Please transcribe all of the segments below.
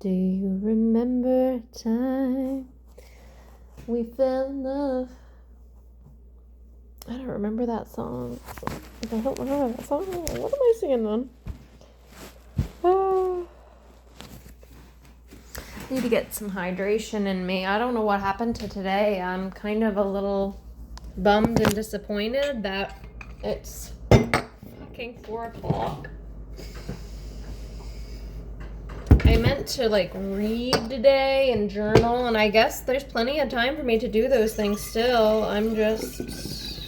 Do you remember time we fell in love? I don't remember that song. I don't remember that song. What am I singing on? Need to get some hydration in me. I don't know what happened to today. I'm kind of a little bummed and disappointed that it's fucking 4 o'clock. I meant to read today and journal, and I guess there's plenty of time for me to do those things still. I'm just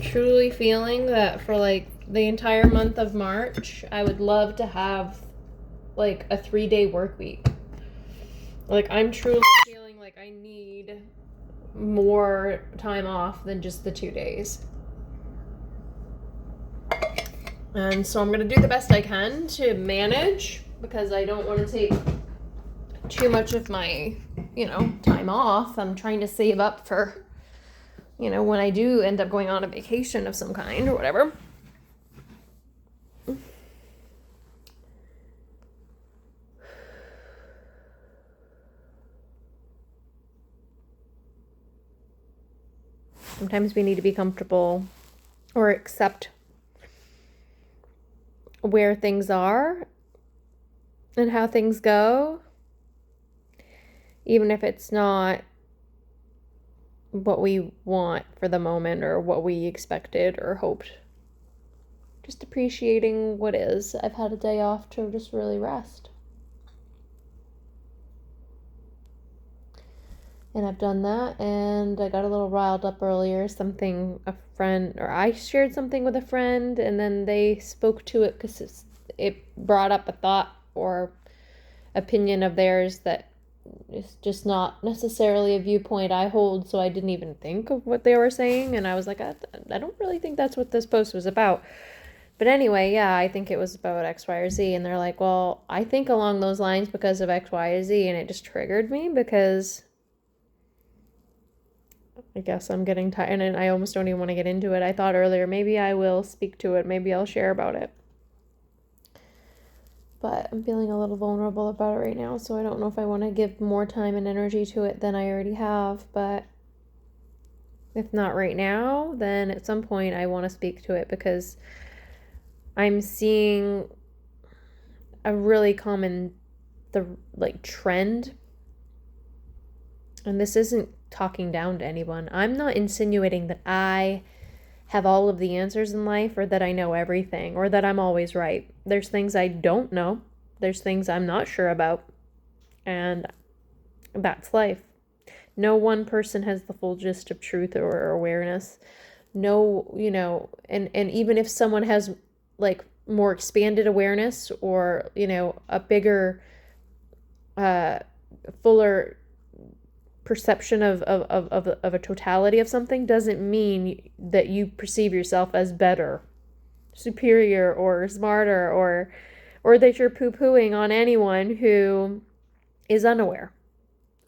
truly feeling that for the entire month of March, I would love to have a 3-day work week. I'm truly feeling like I need more time off than just the 2 days. And so I'm going to do the best I can to manage, because I don't want to take too much of my, time off. I'm trying to save up for, when I do end up going on a vacation of some kind or whatever. Sometimes we need to be comfortable or accept where things are and how things go, even if it's not what we want for the moment or what we expected or hoped. Just appreciating what is. I've had a day off to just really rest. And I've done that, and I got a little riled up earlier. I shared something with a friend, and then they spoke to it because it brought up a thought or opinion of theirs that is just not necessarily a viewpoint I hold, so I didn't even think of what they were saying, and I was like, I don't really think that's what this post was about. But anyway, yeah, I think it was about X, Y, or Z, and they're like, well, I think along those lines because of X, Y, or Z, and it just triggered me because I guess I'm getting tired, and I almost don't even want to get into it. I thought earlier, maybe I will speak to it. Maybe I'll share about it. But I'm feeling a little vulnerable about it right now, so I don't know if I want to give more time and energy to it than I already have. But if not right now, then at some point I want to speak to it, because I'm seeing a really common trend. And this isn't talking down to anyone. I'm not insinuating that I have all of the answers in life, or that I know everything, or that I'm always right. There's things I don't know. There's things I'm not sure about. And that's life. No one person has the full gist of truth or awareness. No, and even if someone has more expanded awareness, or, a bigger, fuller perception of a totality of something, doesn't mean that you perceive yourself as better, superior, or smarter, or that you're poo-pooing on anyone who is unaware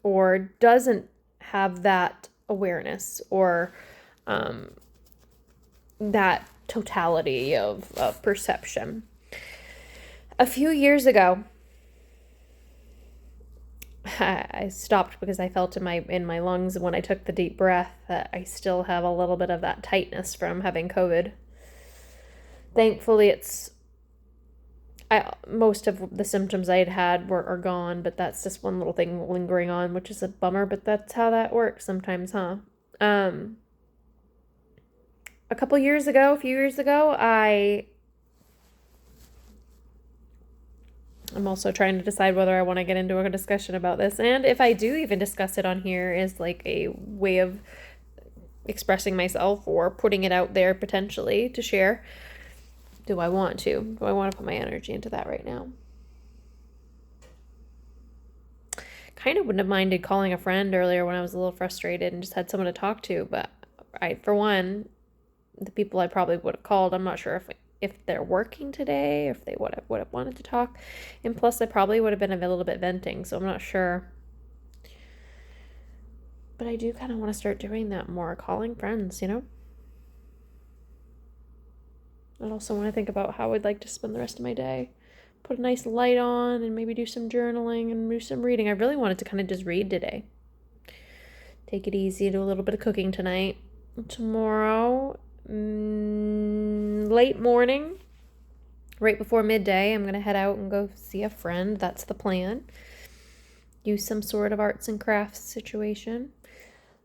or doesn't have that awareness or that totality of perception. A few years ago, I stopped because I felt in my lungs when I took the deep breath that I still have a little bit of that tightness from having COVID. Thankfully, most of the symptoms I had are gone, but that's just one little thing lingering on, which is a bummer, but that's how that works sometimes, huh? A few years ago, I'm also trying to decide whether I want to get into a discussion about this. And if I do even discuss it on here as a way of expressing myself or putting it out there potentially to share, do I want to? Do I want to put my energy into that right now? Kind of wouldn't have minded calling a friend earlier when I was a little frustrated and just had someone to talk to. But for one, the people I probably would have called, I'm not sure if they're working today, if they would have wanted to talk. And plus, I probably would have been a little bit venting, so I'm not sure. But I do kind of want to start doing that more, calling friends, I also want to think about how I'd like to spend the rest of my day. put a nice light on and maybe do some journaling and do some reading. I really wanted to kind of just read today. Take it easy, do a little bit of cooking tonight. Tomorrow, late morning, right before midday, I'm going to head out and go see a friend. That's the plan. Do some sort of arts and crafts situation.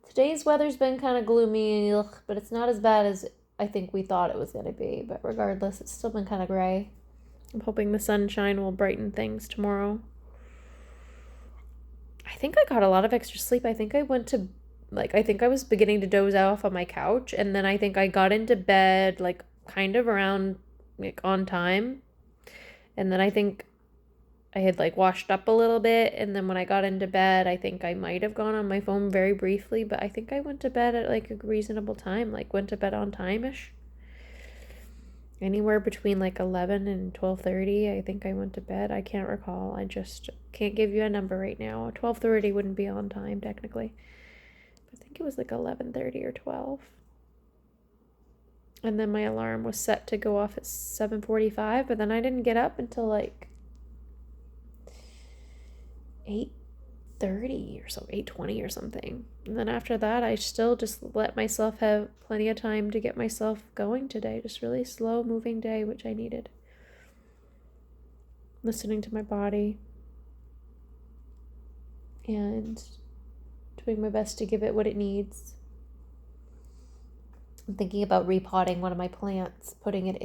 Today's weather's been kind of gloomy, but it's not as bad as I think we thought it was going to be. But regardless, it's still been kind of gray. I'm hoping the sunshine will brighten things tomorrow. I think I got a lot of extra sleep. I think I was beginning to doze off on my couch, and then I think I got into bed, kind of around, on time. And then I think I had, washed up a little bit, and then when I got into bed, I think I might have gone on my phone very briefly, but I think I went to bed at, a reasonable time, went to bed on time-ish. Anywhere between, 11 and 12:30, I think I went to bed. I can't recall. I just can't give you a number right now. 12:30 wouldn't be on time, technically. I think it was, 11:30 or 12. And then my alarm was set to go off at 7:45, but then I didn't get up until, 8:30 or so, 8:20 or something. And then after that, I still just let myself have plenty of time to get myself going today. Just really slow moving day, which I needed. Listening to my body and doing my best to give it what it needs. I'm thinking about repotting one of my plants, putting it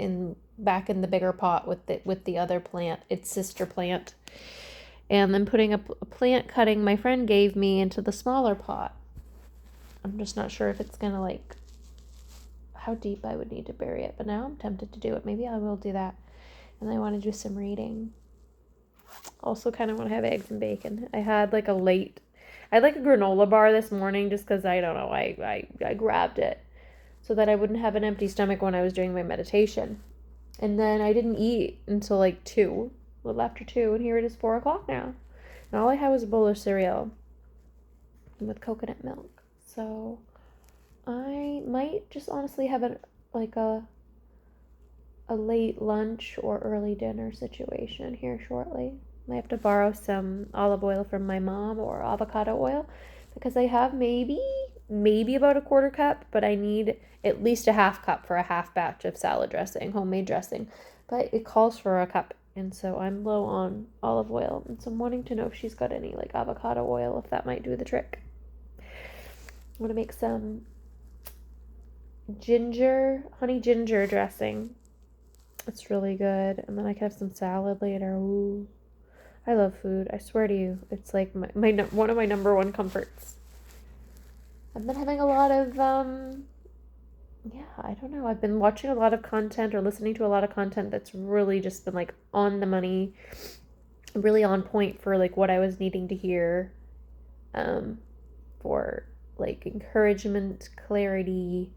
back in the bigger pot with the other plant, its sister plant. And then putting a plant cutting my friend gave me into the smaller pot. I'm just not sure if it's going to, how deep I would need to bury it. But now I'm tempted to do it. Maybe I will do that. And I want to do some reading. Also kind of want to have eggs and bacon. I had, a granola bar this morning just because, I don't know, I grabbed it so that I wouldn't have an empty stomach when I was doing my meditation. And then I didn't eat until, 2. A little after 2, and here it is 4 o'clock now, and all I had was a bowl of cereal with coconut milk. So I might just honestly have a late lunch or early dinner situation here shortly. I have to borrow some olive oil from my mom or avocado oil because I have maybe about a quarter cup, but I need at least a half cup for a half batch of salad dressing, homemade dressing, but it calls for a cup. And so I'm low on olive oil. And so I'm wanting to know if she's got any avocado oil, if that might do the trick. I want to make some honey ginger dressing. It's really good. And then I can have some salad later. Ooh. I love food. I swear to you. It's one of my number one comforts. I've been having a lot of, I don't know. I've been watching a lot of content or listening to a lot of content that's really just been on the money, really on point for what I was needing to hear, for encouragement, clarity,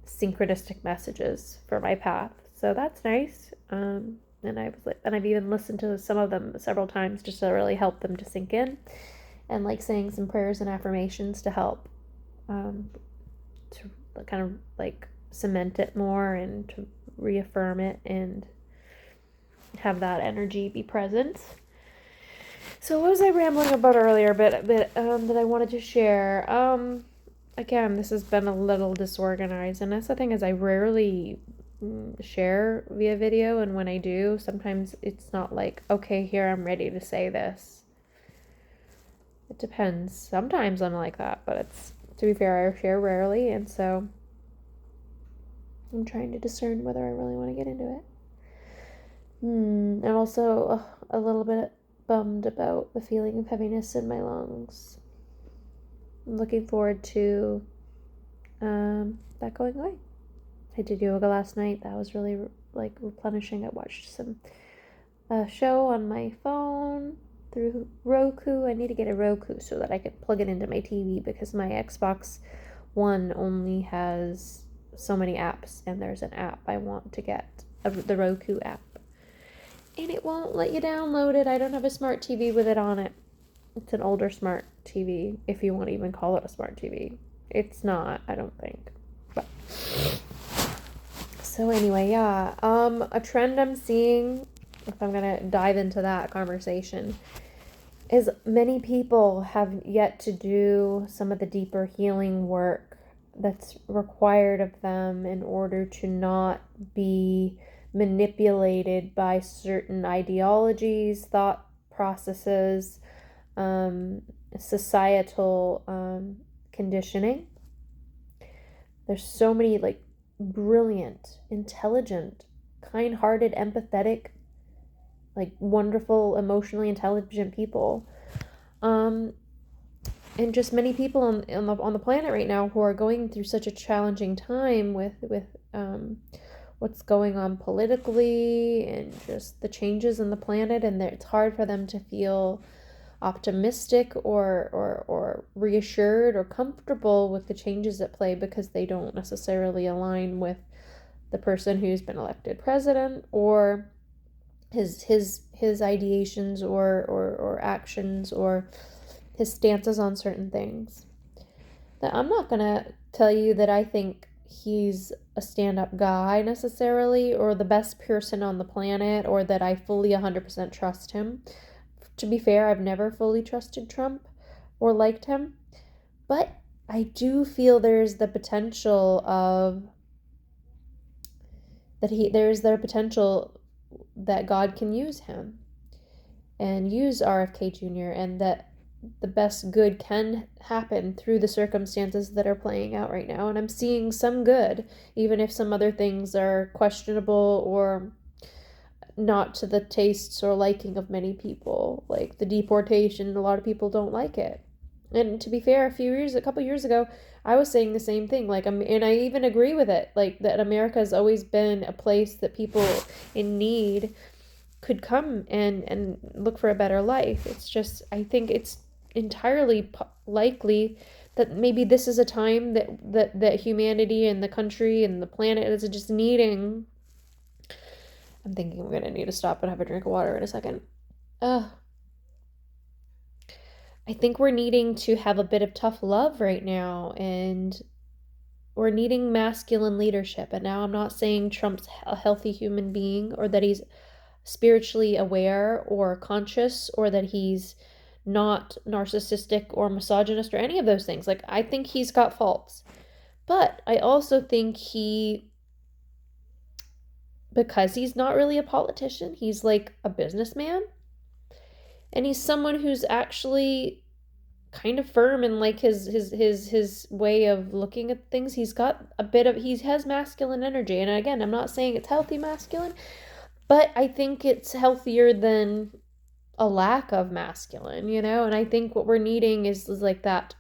synchronistic messages for my path. So that's nice. And I've even listened to some of them several times just to really help them to sink in, and saying some prayers and affirmations to help, to kind of cement it more and to reaffirm it and have that energy be present. So what was I rambling about earlier, but that I wanted to share? Again, this has been a little disorganized, and that's the thing, is I rarely share via video, and when I do, sometimes it's not okay, here, I'm ready to say this. It depends. Sometimes I'm like that, but to be fair, I share rarely, and so I'm trying to discern whether I really want to get into it. I'm also a little bit bummed about the feeling of heaviness in my lungs. I'm looking forward to that going away. I did yoga last night. That was really replenishing. I watched some show on my phone through Roku. I need to get a Roku so that I can plug it into my TV, because my Xbox One only has so many apps, and there's an app I want to get, the Roku app, and it won't let you download it. I don't have a smart TV with it on it. It's an older smart TV, if you want to even call it a smart TV. It's not, I don't think. But so anyway, a trend I'm seeing if I'm going to dive into that conversation, is many people have yet to do some of the deeper healing work that's required of them in order to not be manipulated by certain ideologies, thought processes, societal conditioning. There's so many like brilliant, intelligent, kind-hearted, empathetic, like wonderful, emotionally intelligent people, and just many people on the planet right now who are going through such a challenging time with what's going on politically and just the changes in the planet, and it's hard for them to feel optimistic or reassured or comfortable with the changes at play because they don't necessarily align with the person who's been elected president or his ideations or actions or his stances on certain things. That I'm not gonna tell you that I think he's a stand-up guy necessarily or the best person on the planet or that I fully 100% trust him. To be fair, I've never fully trusted Trump or liked him, but I do feel there's the potential of there's the potential that God can use him and use RFK Jr. and that the best good can happen through the circumstances that are playing out right now. And I'm seeing some good, even if some other things are questionable or not to the tastes or liking of many people. Like the deportation, a lot of people don't like it. And to be fair, a couple years ago, I was saying the same thing. Like, and I even agree with it. Like that America has always been a place that people in need could come and look for a better life. It's just, I think it's entirely likely that maybe this is a time that humanity and the country and the planet is just needing. I'm thinking I'm gonna need to stop and have a drink of water in a second. I think we're needing to have a bit of tough love right now, and we're needing masculine leadership. And now I'm not saying Trump's a healthy human being or that he's spiritually aware or conscious or that he's not narcissistic or misogynist or any of those things. Like, I think he's got faults. But I also think because he's not really a politician, he's like a businessman. And he's someone who's actually kind of firm in like his way of looking at things. He has masculine energy. And again, I'm not saying it's healthy masculine, but I think it's healthier than a lack of masculine, and I think what we're needing is like that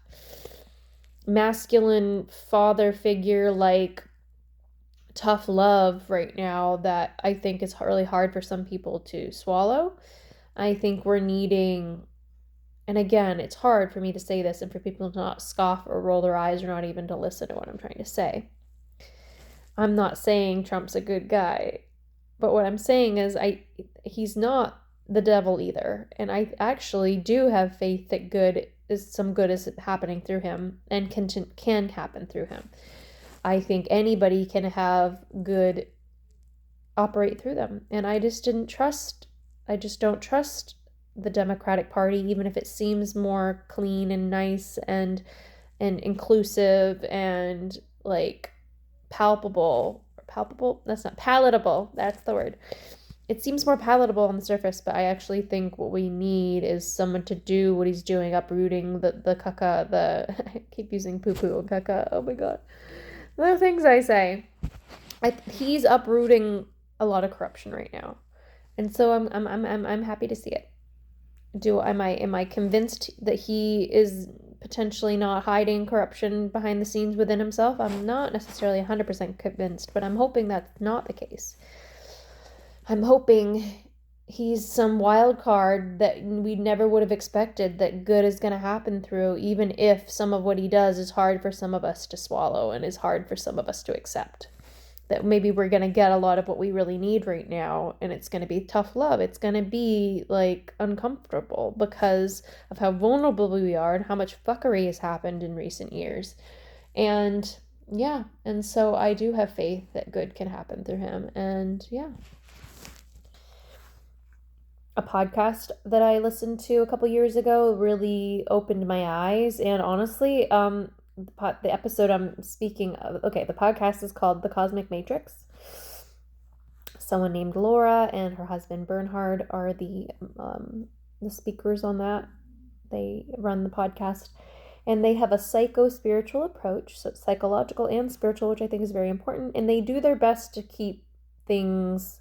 masculine father figure, like tough love right now that I think is really hard for some people to swallow. I think we're needing, and again, it's hard for me to say this and for people to not scoff or roll their eyes or not even to listen to what I'm trying to say. I'm not saying Trump's a good guy, but what I'm saying is he's not the devil either. And I actually do have faith that some good is happening through him and can happen through him. I think anybody can have good operate through them. And I just don't trust the Democratic Party, even if it seems more clean and nice and inclusive and like palatable. That's not palatable. That's the word. It seems more palatable on the surface, but I actually think what we need is someone to do what he's doing, uprooting the caca, I keep using poo-poo and caca, oh my god. The things I say. He's uprooting a lot of corruption right now. And so I'm happy to see it. Am I convinced that he is potentially not hiding corruption behind the scenes within himself? I'm not necessarily 100% convinced, but I'm hoping that's not the case. I'm hoping he's some wild card that we never would have expected that good is going to happen through, even if some of what he does is hard for some of us to swallow and is hard for some of us to accept. That maybe we're going to get a lot of what we really need right now, and it's going to be tough love. It's going to be like uncomfortable because of how vulnerable we are and how much fuckery has happened in recent years. And yeah, and so I do have faith that good can happen through him. And yeah. a podcast that I listened to a couple years ago really opened my eyes. And honestly, the episode I'm speaking of, okay, the podcast is called The Cosmic Matrix. Someone named Laura and her husband Bernhard are the speakers on that. They run the podcast, and they have a psychospiritual approach, so psychological and spiritual, which I think is very important. And they do their best to keep things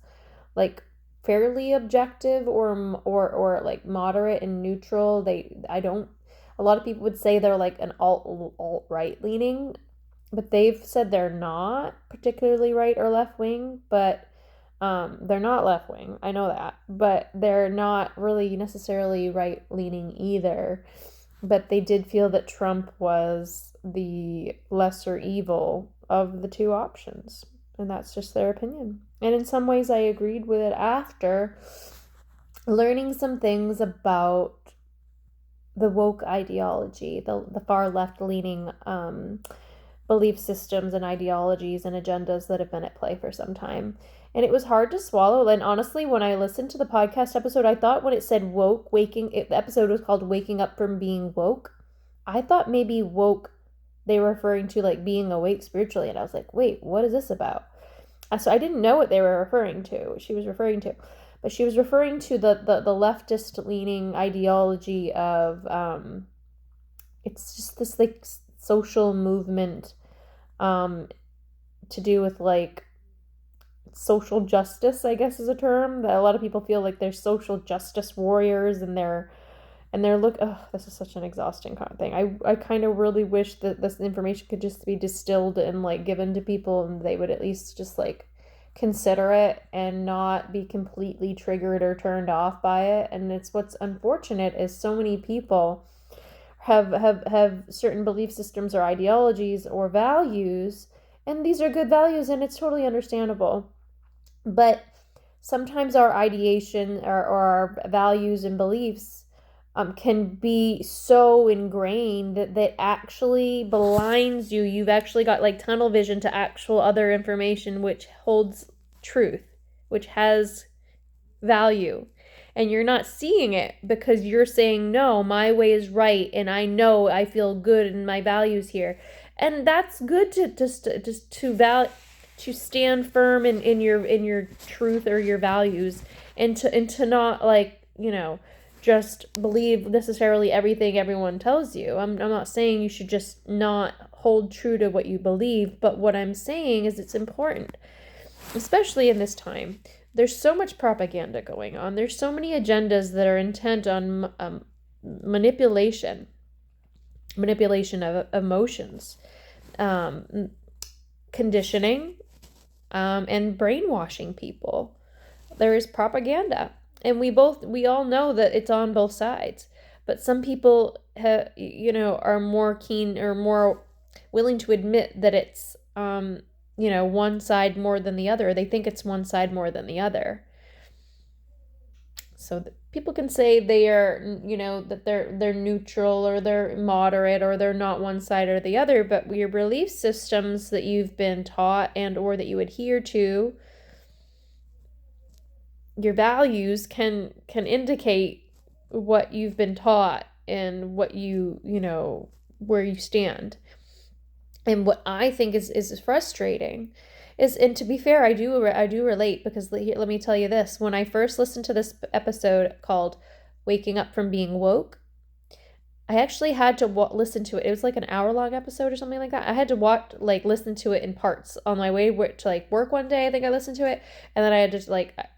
like fairly objective or like moderate and neutral. A lot of people would say they're like an alt-right leaning, but they've said they're not particularly right or left wing, but they're not left wing, I know that, but they're not really necessarily right leaning either. But they did feel that Trump was the lesser evil of the two options, and that's just their opinion. And in some ways, I agreed with it after learning some things about the woke ideology, the far left-leaning belief systems and ideologies and agendas that have been at play for some time. And it was hard to swallow. And honestly, when I listened to the podcast episode, I thought when it said woke, the episode was called Waking Up from Being Woke. I thought maybe woke, they were referring to like being awake spiritually. And I was like, wait, what is this about? So I didn't know what they were referring to, she was referring to. But she was referring to the leftist leaning ideology of, it's just this like social movement to do with like social justice, I guess is a term, that a lot of people feel like they're social justice warriors, and this is such an exhausting kind of thing. I kind of really wish that this information could just be distilled and like given to people, and they would at least just like consider it and not be completely triggered or turned off by it. And it's what's unfortunate is so many people have certain belief systems or ideologies or values, and these are good values and it's totally understandable. But sometimes our ideation or our values and beliefs can be so ingrained that actually blinds you. You've actually got like tunnel vision to actual other information which holds truth, which has value. And you're not seeing it because you're saying, no, my way is right, and I know I feel good in my values here. And that's good to stand firm in your truth or your values, and to not like, just believe necessarily everything everyone tells you. I'm not saying you should just not hold true to what you believe, but what I'm saying is it's important, especially in this time. There's so much propaganda going on. There's so many agendas that are intent on manipulation of emotions, conditioning, and brainwashing people. There is propaganda, and we all know that it's on both sides. But some people, are more keen or more willing to admit that it's one side more than the other. They think it's one side more than the other. So people can say they are, that they're neutral or they're moderate or they're not one side or the other, but your belief systems that you've been taught and or that you adhere to, your values can indicate what you've been taught and what where you stand. And what I think is frustrating is, and to be fair, I do relate, because let me tell you this. When I first listened to this episode called Waking Up from Being Woke, I actually had to listen to it. It was like an hour-long episode or something like that. I had to listen to it in parts on my way to work one day. I think I listened to it, and then I had to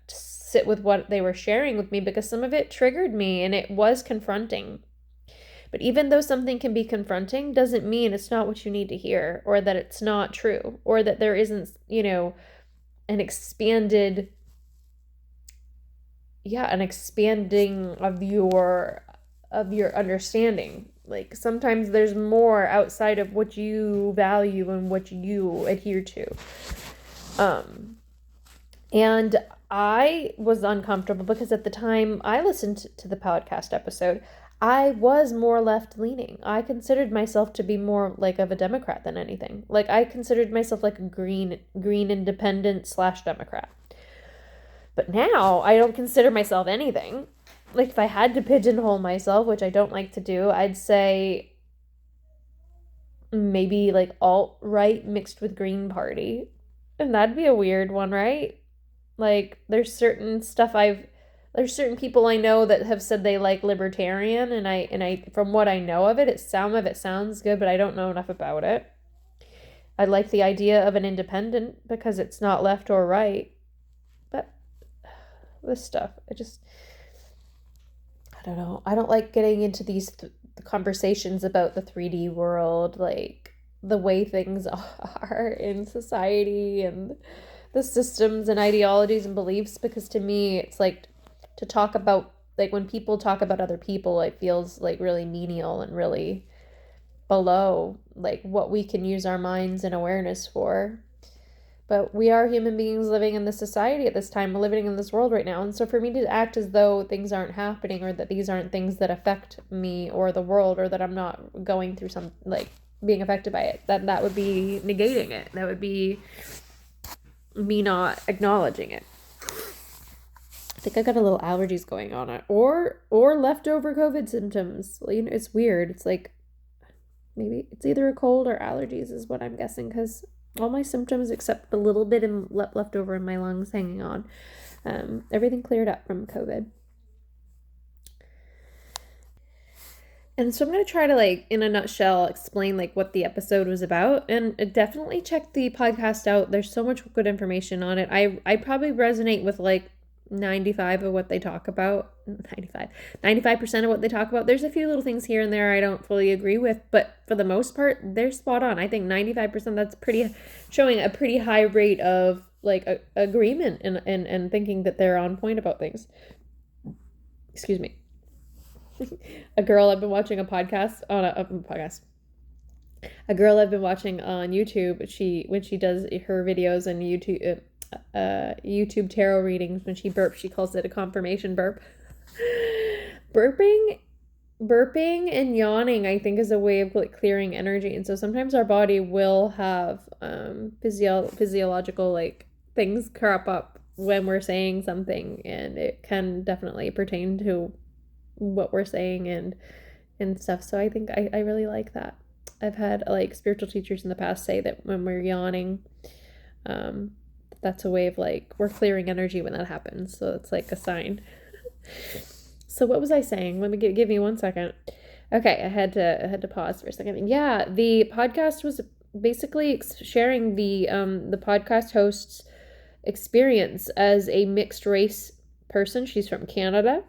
sit with what they were sharing with me, because some of it triggered me and it was confronting. But even though something can be confronting, doesn't mean it's not what you need to hear, or that it's not true, or that there isn't, an expanding of your understanding. Like sometimes there's more outside of what you value and what you adhere to. And I was uncomfortable because at the time I listened to the podcast episode, I was more left-leaning. I considered myself to be more of a Democrat than anything. I considered myself like a green independent /Democrat. But now I don't consider myself anything. Like, if I had to pigeonhole myself, which I don't like to do, I'd say maybe like alt-right mixed with Green Party. And that'd be a weird one, right? Like, there's certain people I know that have said they like libertarian, and I from what I know of it, some of it sounds good, but I don't know enough about it. I like the idea of an independent because it's not left or right. But this stuff, I don't know. I don't like getting into these conversations about the 3D world, like the way things are in society and the systems and ideologies and beliefs, because to me, it's like to talk about, like, when people talk about other people, it feels like really menial and really below, like, what we can use our minds and awareness for. But we are human beings living in this society at this time. We're living in this world right now. And so for me to act as though things aren't happening, or that these aren't things that affect me or the world, or that I'm not going through some, like, being affected by it, that would be negating it. That would be me not acknowledging it. I think I got a little allergies going on, or leftover COVID symptoms. You know, it's weird. It's like, maybe it's either a cold or allergies is what I'm guessing, because all my symptoms except a little bit left over in my lungs hanging on, everything cleared up from COVID. And so I'm going to try to, like, in a nutshell, explain, like, what the episode was about. And definitely check the podcast out. There's so much good information on it. I probably resonate with, like, 95% of what they talk about. 95% of what they talk about. There's a few little things here and there I don't fully agree with, but for the most part, they're spot on. I think 95%, that's showing a pretty high rate of, like, agreement and thinking that they're on point about things. Excuse me. A girl I've been watching a podcast on a girl I've been watching on YouTube, when she does her videos and YouTube tarot readings, when she burps, she calls it a confirmation burp. Burping and yawning, I think, is a way of, like, clearing energy. And so sometimes our body will have physiological, like, things crop up when we're saying something, and it can definitely pertain to what we're saying and stuff. So I think I really like that. I've had, like, spiritual teachers in the past say that when we're yawning, that's a way of, like, we're clearing energy when that happens. So it's like a sign. So what was I saying? Let me give me 1 second. Okay, I had to pause for a second. Yeah, the podcast was basically sharing the podcast host's experience as a mixed race person. She's from Canada.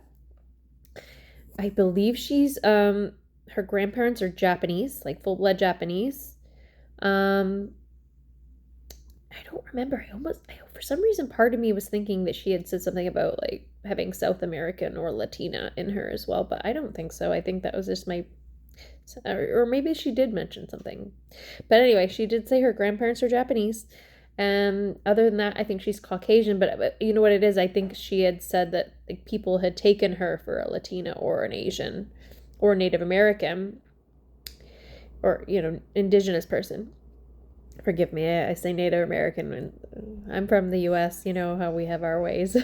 I believe she's her grandparents are Japanese, like full-blood Japanese. I don't remember. For some reason, part of me was thinking that she had said something about, like, having South American or Latina in her as well, but I don't think so. I think that was just or maybe she did mention something. But anyway, she did say her grandparents are Japanese. Other than that, I think she's Caucasian, but you know what it is? I think she had said that, like, people had taken her for a Latina or an Asian or Native American or, you know, indigenous person. Forgive me, I say Native American when I'm from the US, you know how we have our ways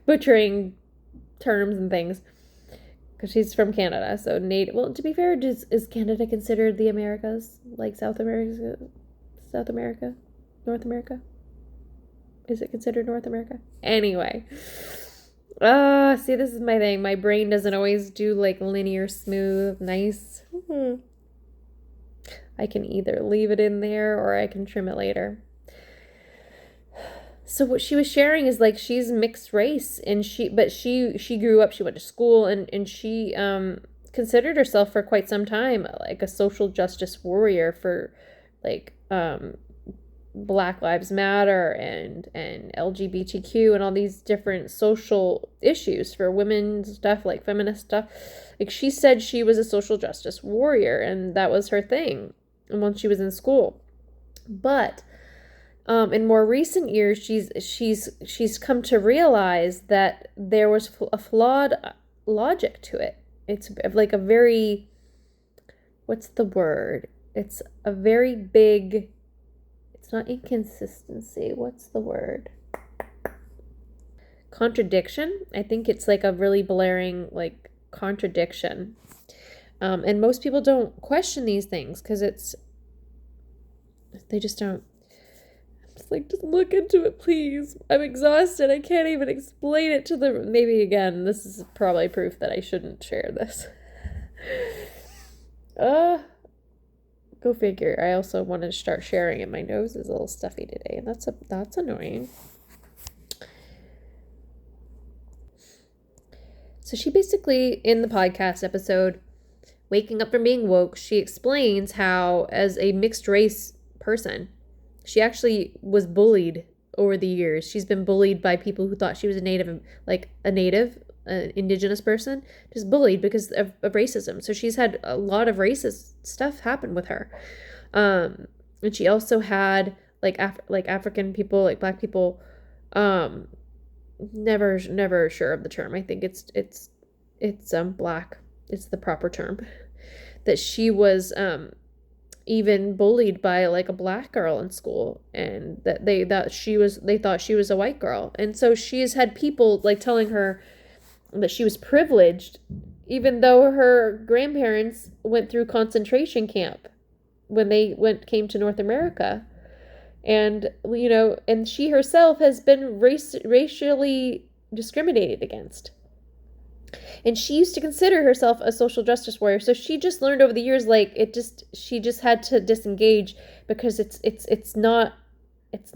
butchering terms and things. Because she's from Canada, so Native. Well, to be fair, is Canada considered the Americas, like South America, North America? Is it considered North America? Anyway, see, this is my thing. My brain doesn't always do, like, linear, smooth, nice. I can either leave it in there or I can trim it later. So what she was sharing is, like, she's mixed race, and she grew up, she went to school, and she considered herself for quite some time, like, a social justice warrior for, like, Black Lives Matter and LGBTQ and all these different social issues for women's stuff, like feminist stuff. Like, she said she was a social justice warrior, and that was her thing once she was in school. But in more recent years, she's come to realize that there was a flawed logic to it. It's like a very, what's the word? It's a very big, it's not inconsistency. What's the word? contradiction. I think it's like a really blaring like contradiction. And most people don't question these things because they just don't. I'm just like, just look into it, please. I'm exhausted. I can't even explain it to them. Maybe again, this is probably proof that I shouldn't share this. Go figure. I also wanted to start sharing it. My nose is a little stuffy today, and that's annoying. So she basically, in the podcast episode, Waking Up from Being Woke, she explains how, as a mixed race person, she actually was bullied over the years. She's been bullied by people who thought she was a native, indigenous person, just bullied because of racism. So she's had a lot of racist stuff happen with her. And she also had African people, like Black people, never sure of the term. I think it's Black. It's the proper term. That she was even bullied by like a Black girl in school, and that they thought she was a white girl. And so she's had people like telling her that she was privileged, even though her grandparents went through concentration camp when they came to North America. And, and she herself has been racially discriminated against. And she used to consider herself a social justice warrior. So she just learned over the years, she just had to disengage because it's not an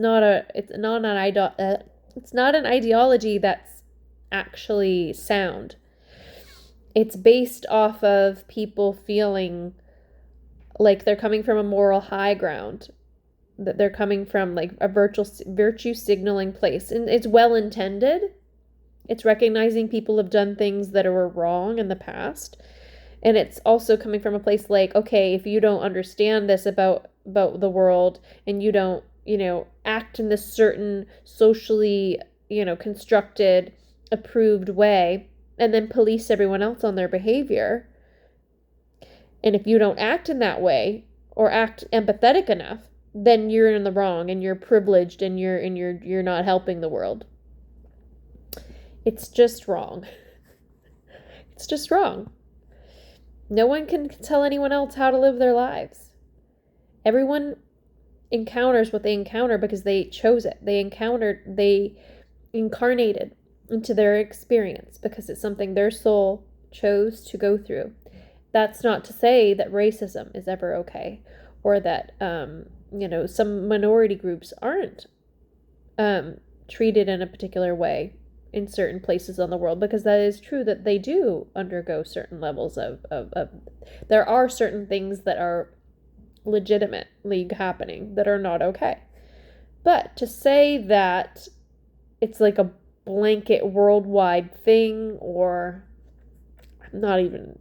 ideology that's actually sound. It's based off of people feeling like they're coming from a moral high ground, that they're coming from like a virtue signaling place, and it's well intended. It's recognizing people have done things that were wrong in the past, and it's also coming from a place like, okay, if you don't understand this about the world, and you don't act in this certain socially constructed approved way, and then police everyone else on their behavior. And if you don't act in that way or act empathetic enough, then you're in the wrong and you're privileged and you're not helping the world. It's just wrong. It's just wrong. No one can tell anyone else how to live their lives. Everyone encounters what they encounter because they chose it. They incarnated into their experience because it's something their soul chose to go through. That's not to say that racism is ever okay, or that some minority groups aren't treated in a particular way in certain places on the world, because that is true that they do undergo certain levels of there are certain things that are legitimately happening that are not okay. But to say that it's like a blanket worldwide thing, or I'm not even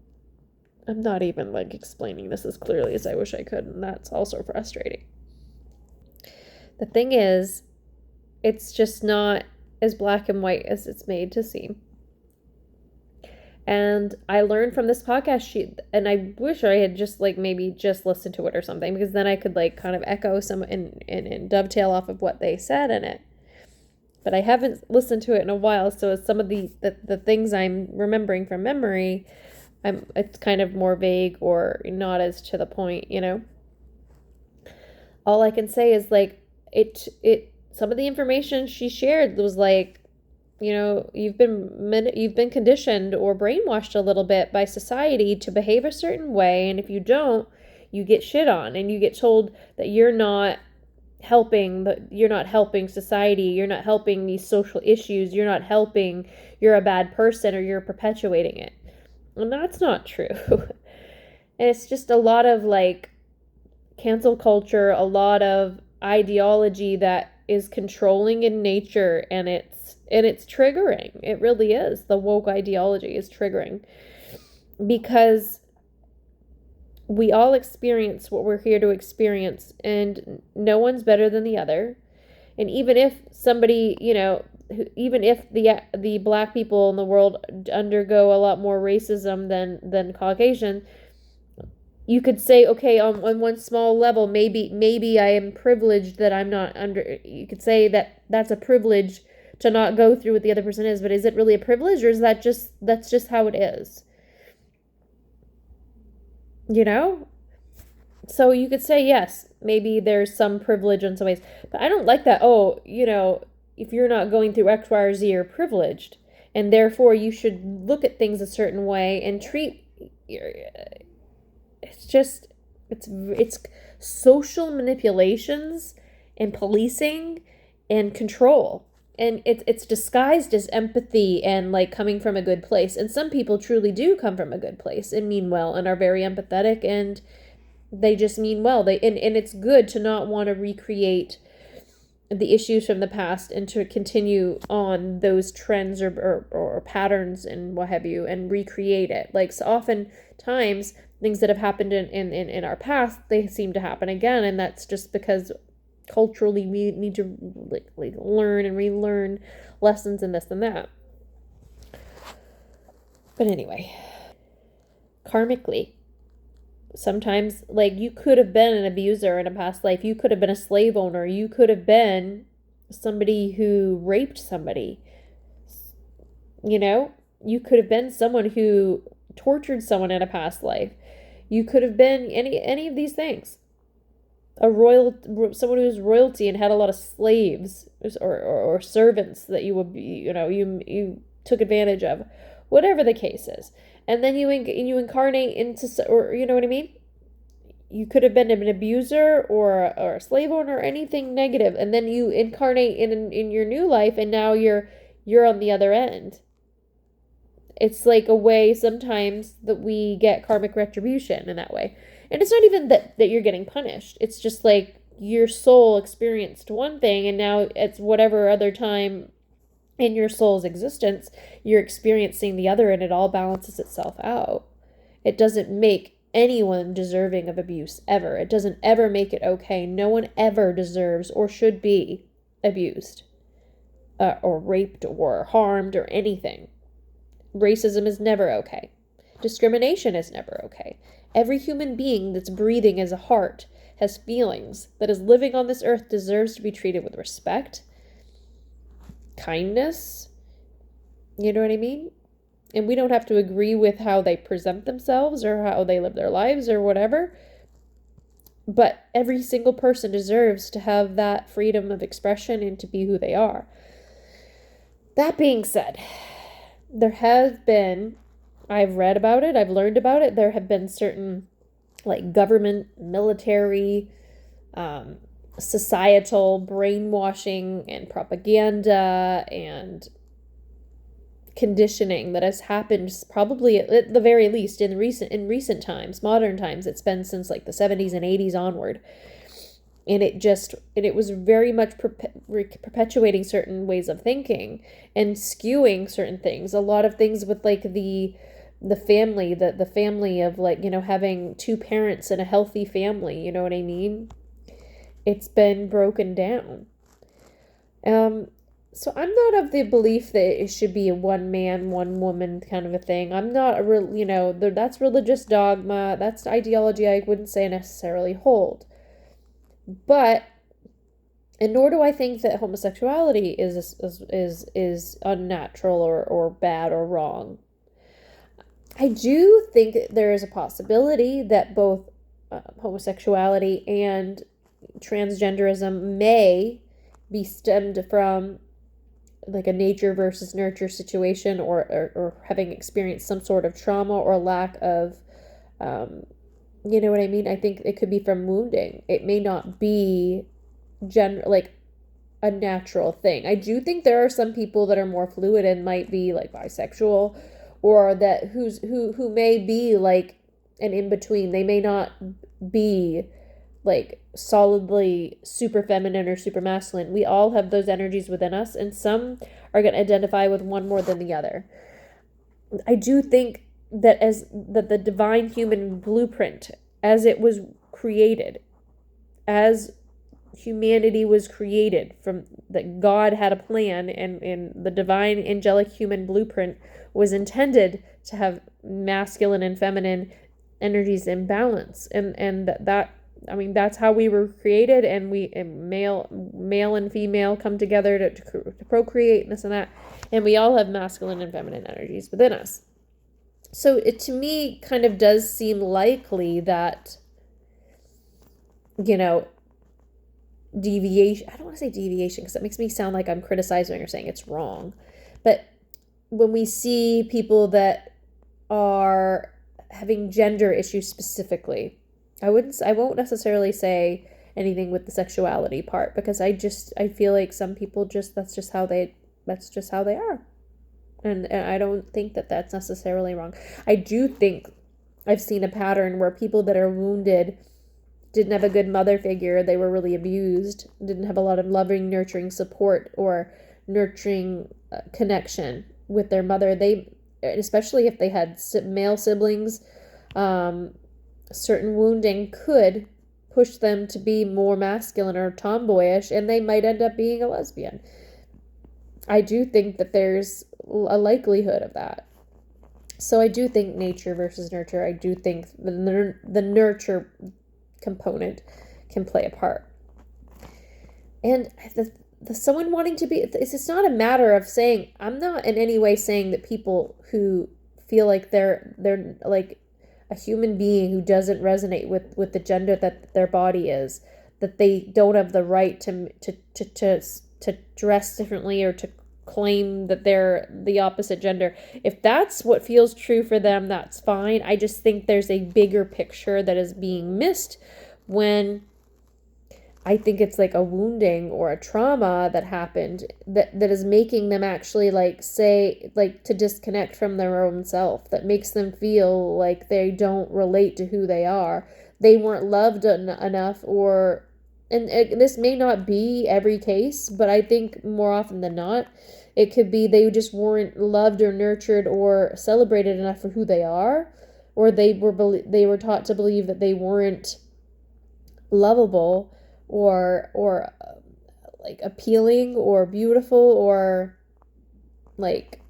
like explaining this as clearly as I wish I could, and that's also frustrating. The thing is, it's just not as black and white as it's made to seem. And I learned from this podcast and I wish I had just maybe just listened to it or something, because then I could kind of echo some and dovetail off of what they said in it. But I haven't listened to it in a while, so some of the things I'm remembering from memory, it's kind of more vague or not as to the point, All I can say is some of the information she shared was you've been conditioned or brainwashed a little bit by society to behave a certain way, and if you don't, you get shit on, and you get told that you're not helping society, you're not helping these social issues, you're a bad person, or you're perpetuating it. And that's not true. And it's just a lot of cancel culture, a lot of ideology that is controlling in nature, and it's triggering. It really is. The woke ideology is triggering, because we all experience what we're here to experience, and no one's better than the other. And even if somebody, even if the black people in the world undergo a lot more racism than Caucasian, you could say, okay, on one small level, maybe I am privileged that I'm not under. You could say that that's a privilege to not go through what the other person is, but is it really a privilege, or is that's just how it is? You know? So you could say, yes, maybe there's some privilege in some ways, but I don't like that. Oh, if you're not going through X, Y, or Z, you're privileged, and therefore you should look at things a certain way and treat. It's social manipulations and policing and control, and it's disguised as empathy and like coming from a good place. And some people truly do come from a good place and mean well and are very empathetic, and they just mean well. And it's good to not want to recreate the issues from the past and to continue on those trends or patterns and what have you, and recreate it. Like, so oftentimes things that have happened in our past, they seem to happen again, and that's just because culturally we need to like learn and relearn lessons and this and that. But anyway, karmically, sometimes, like, you could have been an abuser in a past life. You could have been a slave owner. You could have been somebody who raped somebody. You could have been someone who tortured someone in a past life. You could have been any of these things. Someone who was royalty and had a lot of slaves or servants that you would be, you took advantage of, whatever the case is. And then you incarnate into, or you know what I mean? You could have been an abuser or a slave owner or anything negative, and then you incarnate in your new life, and now you're on the other end. It's like a way sometimes that we get karmic retribution in that way. And it's not even that you're getting punished. It's just like your soul experienced one thing, and now it's whatever other time in your soul's existence, you're experiencing the other, and it all balances itself out. It doesn't make anyone deserving of abuse ever. It doesn't ever make it okay. No one ever deserves or should be abused or raped or harmed or anything. Racism is never okay. Discrimination is never okay. Every human being that's breathing as a heart, has feelings, that is living on this earth, deserves to be treated with respect, kindness, you know what I mean? And we don't have to agree with how they present themselves or how they live their lives or whatever, but every single person deserves to have that freedom of expression and to be who they are. That being said, there has been, I've read about it, I've learned about it, there have been certain like government, military, societal brainwashing and propaganda and conditioning that has happened probably at the very least in recent times, modern times. It's been since like the 70s and 80s onward. And it was very much perpetuating certain ways of thinking and skewing certain things. A lot of things with like the family, the family of like, having two parents in a healthy family, you know what I mean? It's been broken down. So I'm not of the belief that it should be a one man, one woman kind of a thing. I'm not a real, that's religious dogma. That's ideology I wouldn't say necessarily hold. But, and nor do I think that homosexuality is unnatural or bad or wrong. I do think there is a possibility that both homosexuality and transgenderism may be stemmed from like a nature versus nurture situation, or having experienced some sort of trauma or lack of, you know what I mean? I think it could be from wounding. It may not be like a natural thing. I do think there are some people that are more fluid and might be like bisexual, or that who may be like an in-between. They may not be like solidly super feminine or super masculine. We all have those energies within us, and some are going to identify with one more than the other. I do think that the divine human blueprint, as it was created, as humanity was created, from that God had a plan, and the divine angelic human blueprint was intended to have masculine and feminine energies in balance, and that I mean, that's how we were created, and male and female come together to procreate and this and that, and we all have masculine and feminine energies within us. So it, to me, kind of does seem likely that, deviation, I don't want to say deviation because that makes me sound like I'm criticizing or saying it's wrong, but when we see people that are having gender issues specifically, I won't necessarily say anything with the sexuality part, because I feel like some people that's just how they are. And I don't think that that's necessarily wrong. I do think I've seen a pattern where people that are wounded didn't have a good mother figure, they were really abused, didn't have a lot of loving, nurturing support or nurturing connection with their mother. They, especially if they had male siblings, certain wounding could push them to be more masculine or tomboyish, and they might end up being a lesbian. I do think that there's a likelihood of that. So I do think nature versus nurture. I do think the nurture component can play a part. And the someone wanting to be, it's not a matter of saying, I'm not in any way saying that people who feel like they're like a human being who doesn't resonate with the gender that their body is, that they don't have the right to dress differently or to claim that they're the opposite gender. If that's what feels true for them, that's fine. I just think there's a bigger picture that is being missed when I think it's like a wounding or a trauma that happened that is making them actually to disconnect from their own self, that makes them feel like they don't relate to who they are. They weren't loved enough, and this may not be every case, but I think more often than not, it could be they just weren't loved or nurtured or celebrated enough for who they are, or they were taught to believe that they weren't lovable or like appealing or beautiful, or like,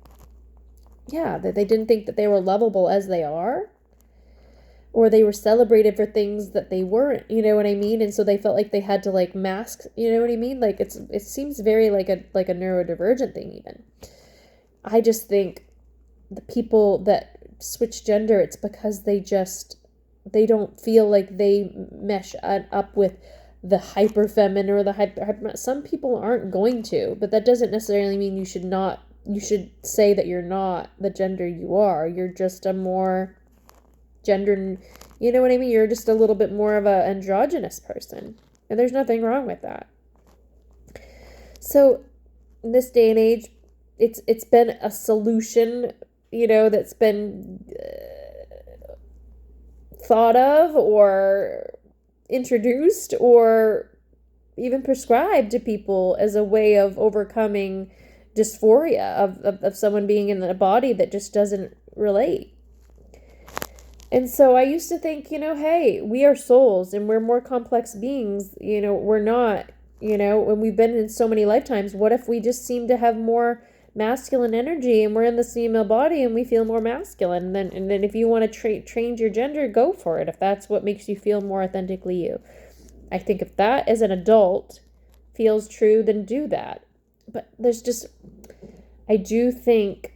yeah, that they didn't think that they were lovable as they are, or they were celebrated for things that they weren't, you know what I mean? And so they felt like they had to like mask, you know what I mean? Like it seems very like a neurodivergent thing even. I just think the people that switch gender, it's because they don't feel like they mesh up with the hyper feminine or the hyper. Some people aren't going to, but that doesn't necessarily mean you should say that you're not the gender you are. You're just a more gender, you know what I mean? You're just a little bit more of a androgynous person, and there's nothing wrong with that. So in this day and age, it's been a solution, that's been thought of or introduced or even prescribed to people as a way of overcoming dysphoria of someone being in a body that just doesn't relate. And so I used to think, hey, we are souls and we're more complex beings. We're not, when we've been in so many lifetimes, what if we just seem to have more masculine energy and we're in this female body and we feel more masculine? And then if you want to change your gender, go for it. If that's what makes you feel more authentically you. I think if that as an adult feels true, then do that. But I do think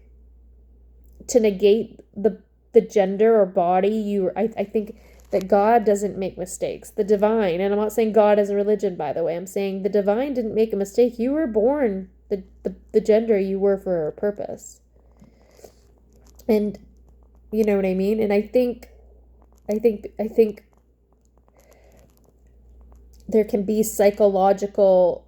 to negate the gender or body, I think that God doesn't make mistakes. The divine, and I'm not saying God is a religion, by the way. I'm saying the divine didn't make a mistake. You were born the gender you were for a purpose. And you know what I mean? And I think there can be psychological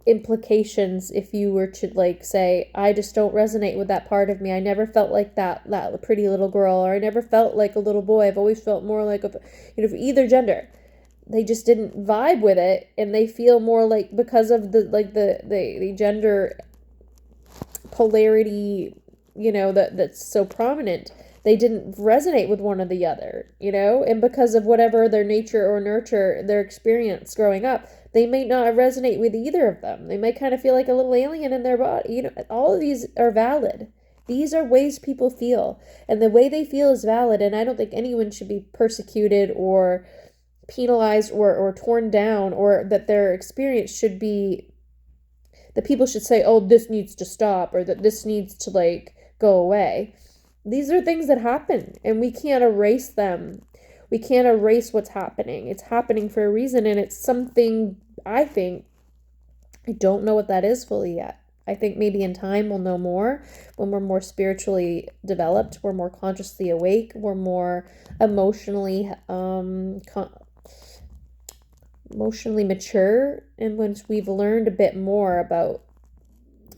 implications if you were to say, I just don't resonate with that part of me. I never felt like that pretty little girl, or I never felt like a little boy. I've always felt more like for either gender. They just didn't vibe with it, and they feel more like, because of the gender polarity, that's so prominent, they didn't resonate with one or the other, and because of whatever their nature or nurture, their experience growing up, they may not resonate with either of them. They might kind of feel like a little alien in their body. All of these are valid. These are ways people feel, and the way they feel is valid, and I don't think anyone should be persecuted or penalized or torn down, or that their experience should be, that people should say, oh, this needs to stop, or that this needs to like go away. These are things that happen, and we can't erase them. We can't erase what's happening. It's happening for a reason, and it's something, I don't know what that is fully yet. I think maybe in time we'll know more, when we're more spiritually developed, we're more consciously awake, we're more emotionally mature, and once we've learned a bit more about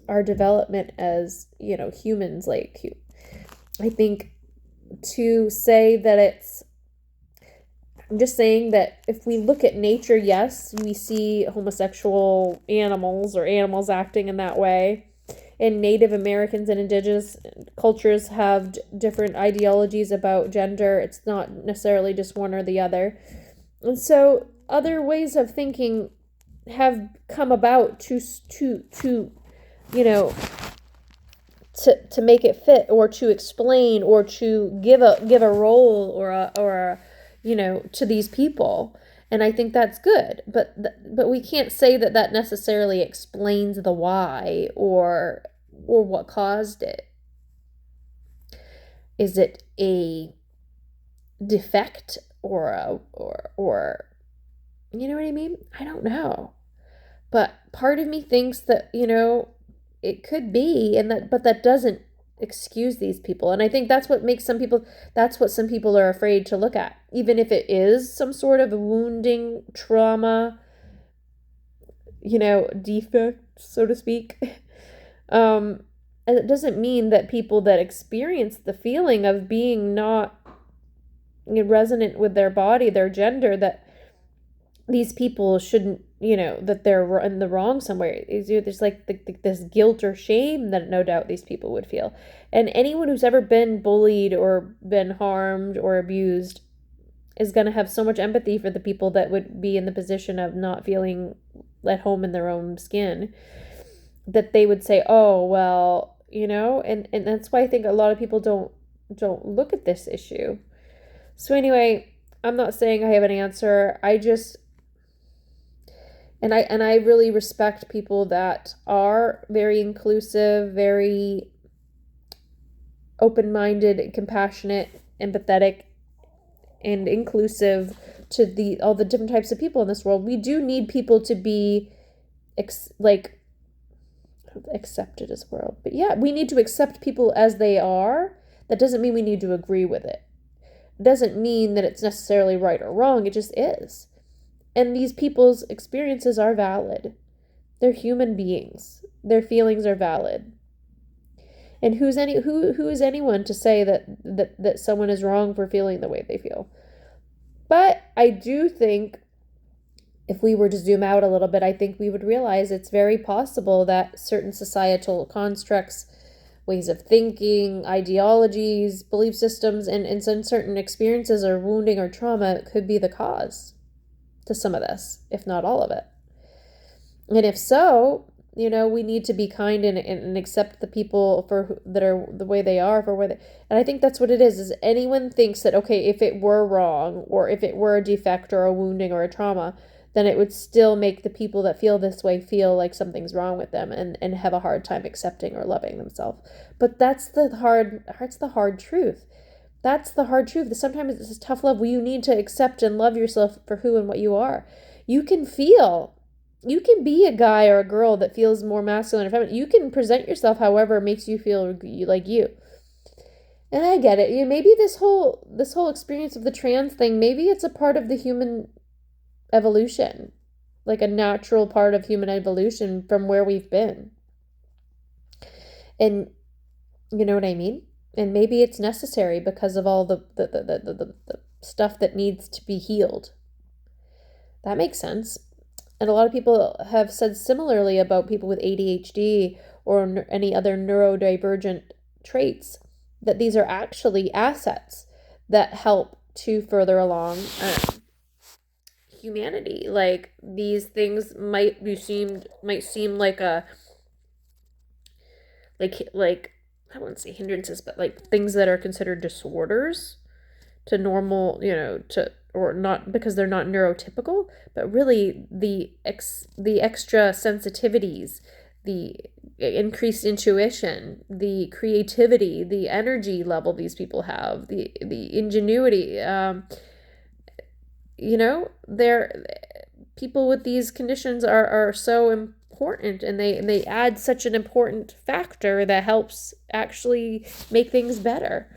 our development as, humans, like, I think to say that I'm just saying that if we look at nature, yes, we see homosexual animals or animals acting in that way. And Native Americans and indigenous cultures have different ideologies about gender. It's not necessarily just one or the other. And so other ways of thinking have come about to make it fit, or to explain, or to give a role or a to these people. And I think that's good, but we can't say that necessarily explains the why or what caused it. Is it a defect or you know what I mean? I don't know. But part of me thinks that, it could be, but that doesn't excuse these people. And I think that's what some people are afraid to look at, even if it is some sort of wounding, trauma, defect, so to speak. And it doesn't mean that people that experience the feeling of being not resonant with their body, their gender, that these people shouldn't, that they're in the wrong somewhere. There's like this guilt or shame that no doubt these people would feel. And anyone who's ever been bullied or been harmed or abused is going to have so much empathy for the people that would be in the position of not feeling at home in their own skin, that they would say, oh, well, and that's why I think a lot of people don't look at this issue. So anyway, I'm not saying I have an answer. I just, and I really respect people that are very inclusive, very open-minded, compassionate, empathetic, and inclusive to all the different types of people in this world. We do need people to be accepted as well. But yeah, we need to accept people as they are. That doesn't mean we need to agree with it. It doesn't mean that it's necessarily right or wrong. It just is. And these people's experiences are valid. They're human beings. Their feelings are valid. And who is anyone to say that someone is wrong for feeling the way they feel? But I do think if we were to zoom out a little bit, I think we would realize it's very possible that certain societal constructs, ways of thinking, ideologies, belief systems, and some certain experiences or wounding or trauma could be the cause to some of this, if not all of it. And if so, we need to be kind and accept the people that are the way they are, and I think that's what it is anyone thinks that, okay, if it were wrong, or if it were a defect or a wounding or a trauma, then it would still make the people that feel this way feel like something's wrong with them and have a hard time accepting or loving themselves. But that's the hard truth. That's the hard truth. Sometimes it's a tough love where you need to accept and love yourself for who and what you are. You can be a guy or a girl that feels more masculine or feminine. You can present yourself however makes you feel like you. And I get it. Maybe this whole experience of the trans thing, maybe it's a part of the human evolution, like a natural part of human evolution from where we've been. And you know what I mean? And maybe it's necessary because of all the stuff that needs to be healed. That makes sense. And a lot of people have said similarly about people with ADHD or any other neurodivergent traits, that these are actually assets that help to further along humanity. Like, these things might seem like a I wouldn't say hindrances, but like things that are considered disorders to normal, or not because they're not neurotypical, but really the extra sensitivities, the increased intuition, the creativity, the energy level these people have, the ingenuity. They're people with these conditions are so important, and they add such an important factor that helps actually make things better.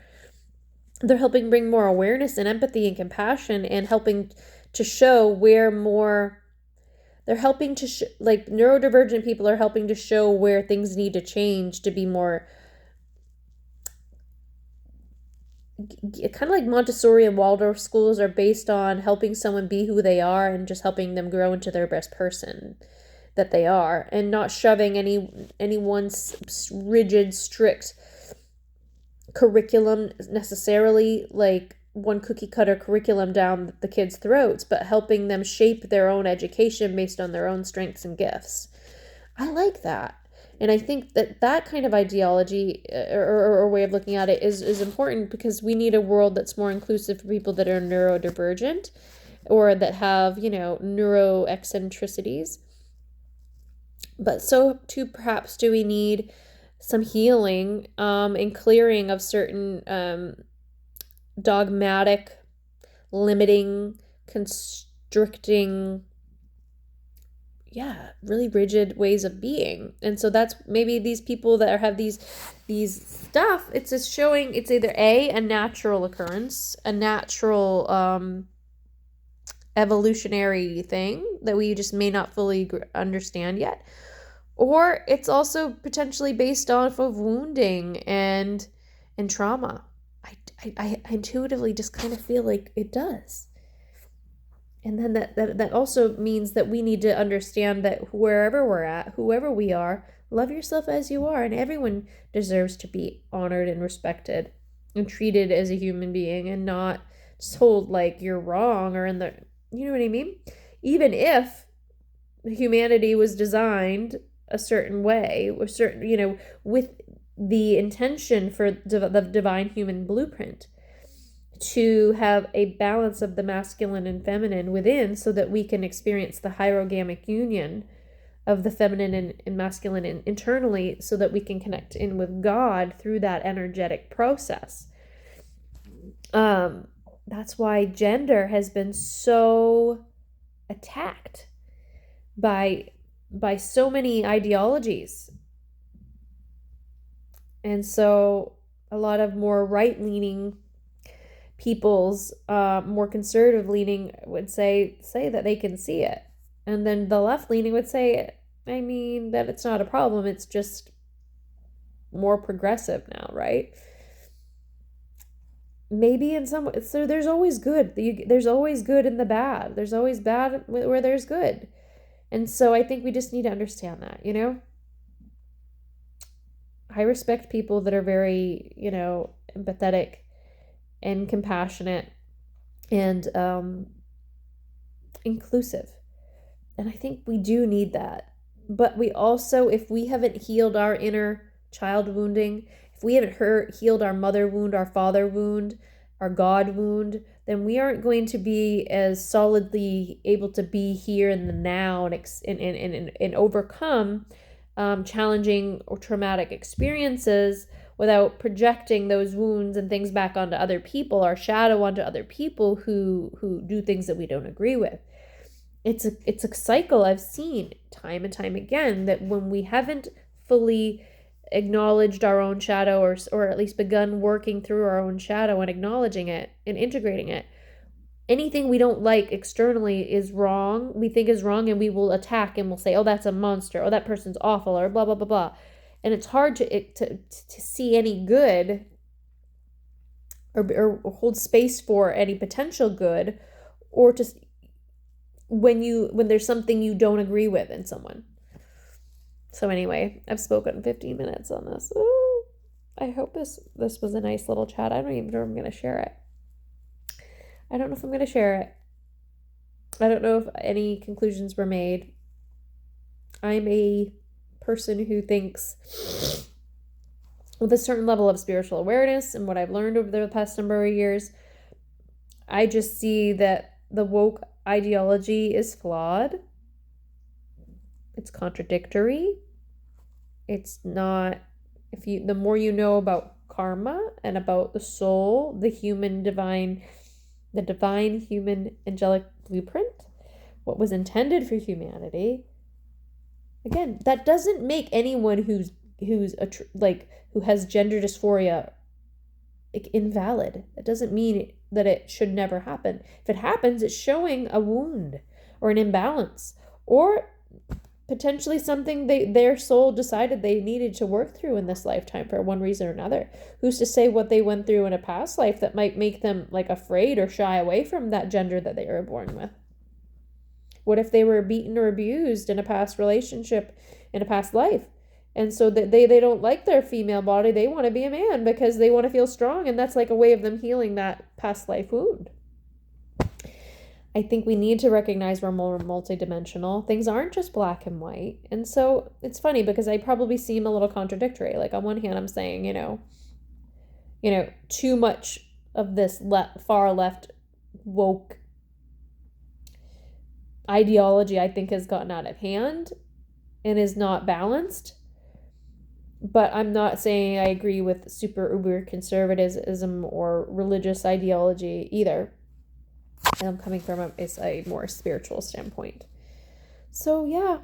They're helping bring more awareness and empathy and compassion, and helping to show where more they're helping to like neurodivergent people are helping to show where things need to change to be more kind of like Montessori and Waldorf schools are based on helping someone be who they are and just helping them grow into their best person that they are, and not shoving anyone's rigid, strict curriculum necessarily, like one cookie cutter curriculum down the kids' throats, but helping them shape their own education based on their own strengths and gifts. I like that. And I think that kind of ideology or way of looking at it is important, because we need a world that's more inclusive for people that are neurodivergent or that have, neuroeccentricities. But so too perhaps do we need some healing and clearing of certain dogmatic, limiting, constricting, really rigid ways of being. And so that's maybe these people that have these stuff, it's just showing it's either a natural occurrence, a natural evolutionary thing that we just may not fully understand yet, or it's also potentially based off of wounding and trauma. I intuitively just kind of feel like it does. And then that also means that we need to understand that wherever we're at, whoever we are, love yourself as you are, and everyone deserves to be honored and respected and treated as a human being, and not told like you're wrong or you know what I mean? Even if humanity was designed a certain way, or certain, with the intention for the divine human blueprint to have a balance of the masculine and feminine within, so that we can experience the hierogamic union of the feminine and masculine internally, so that we can connect in with God through that energetic process. That's why gender has been so attacked by so many ideologies. And so a lot of more right-leaning people's more conservative leaning would say that they can see it, and then the left leaning would say, that it's not a problem, it's just more progressive now, right? Maybe in some, so there's always good, there's always good in the bad, there's always bad where there's good. And so I think we just need to understand that, I respect people that are very, empathetic and compassionate and inclusive. And I think we do need that. But we also, if we haven't healed our inner child wounding, if we haven't healed our mother wound, our father wound, our God wound, then we aren't going to be as solidly able to be here in the now and overcome challenging or traumatic experiences without projecting those wounds and things back onto other people, our shadow onto other people who do things that we don't agree with. It's a cycle I've seen time and time again, that when we haven't fully acknowledged our own shadow, or at least begun working through our own shadow and acknowledging it and integrating it, anything we don't like externally is wrong, we think is wrong, and we will attack and we'll say, oh, that's a monster, oh, that person's awful, or blah, blah, blah, blah. And it's hard to see any good or hold space for any potential good, or just when there's something you don't agree with in someone. So anyway, I've spoken 15 minutes on this. Ooh, I hope this was a nice little chat. I don't even know if I'm going to share it. I don't know if I'm going to share it. I don't know if any conclusions were made. I'm a person who thinks with a certain level of spiritual awareness and what I've learned over the past number of years, I just see that the woke ideology is flawed. It's contradictory. It's not, the more you know about karma and about the soul, the divine human angelic blueprint, what was intended for humanity, again, that doesn't make anyone who has gender dysphoria invalid. It doesn't mean that it should never happen. If it happens, it's showing a wound or an imbalance, or potentially something their soul decided they needed to work through in this lifetime for one reason or another. Who's to say what they went through in a past life that might make them afraid or shy away from that gender that they were born with? What if they were beaten or abused in a past relationship, in a past life? And so that they don't like their female body. They want to be a man because they want to feel strong. And that's a way of them healing that past life wound. I think we need to recognize we're more multidimensional. Things aren't just black and white. And so it's funny because I probably seem a little contradictory. On one hand, I'm saying, too much of this far left woke ideology, I think, has gotten out of hand and is not balanced. But I'm not saying I agree with super uber conservatism or religious ideology either. And I'm coming from a more spiritual standpoint. So yeah,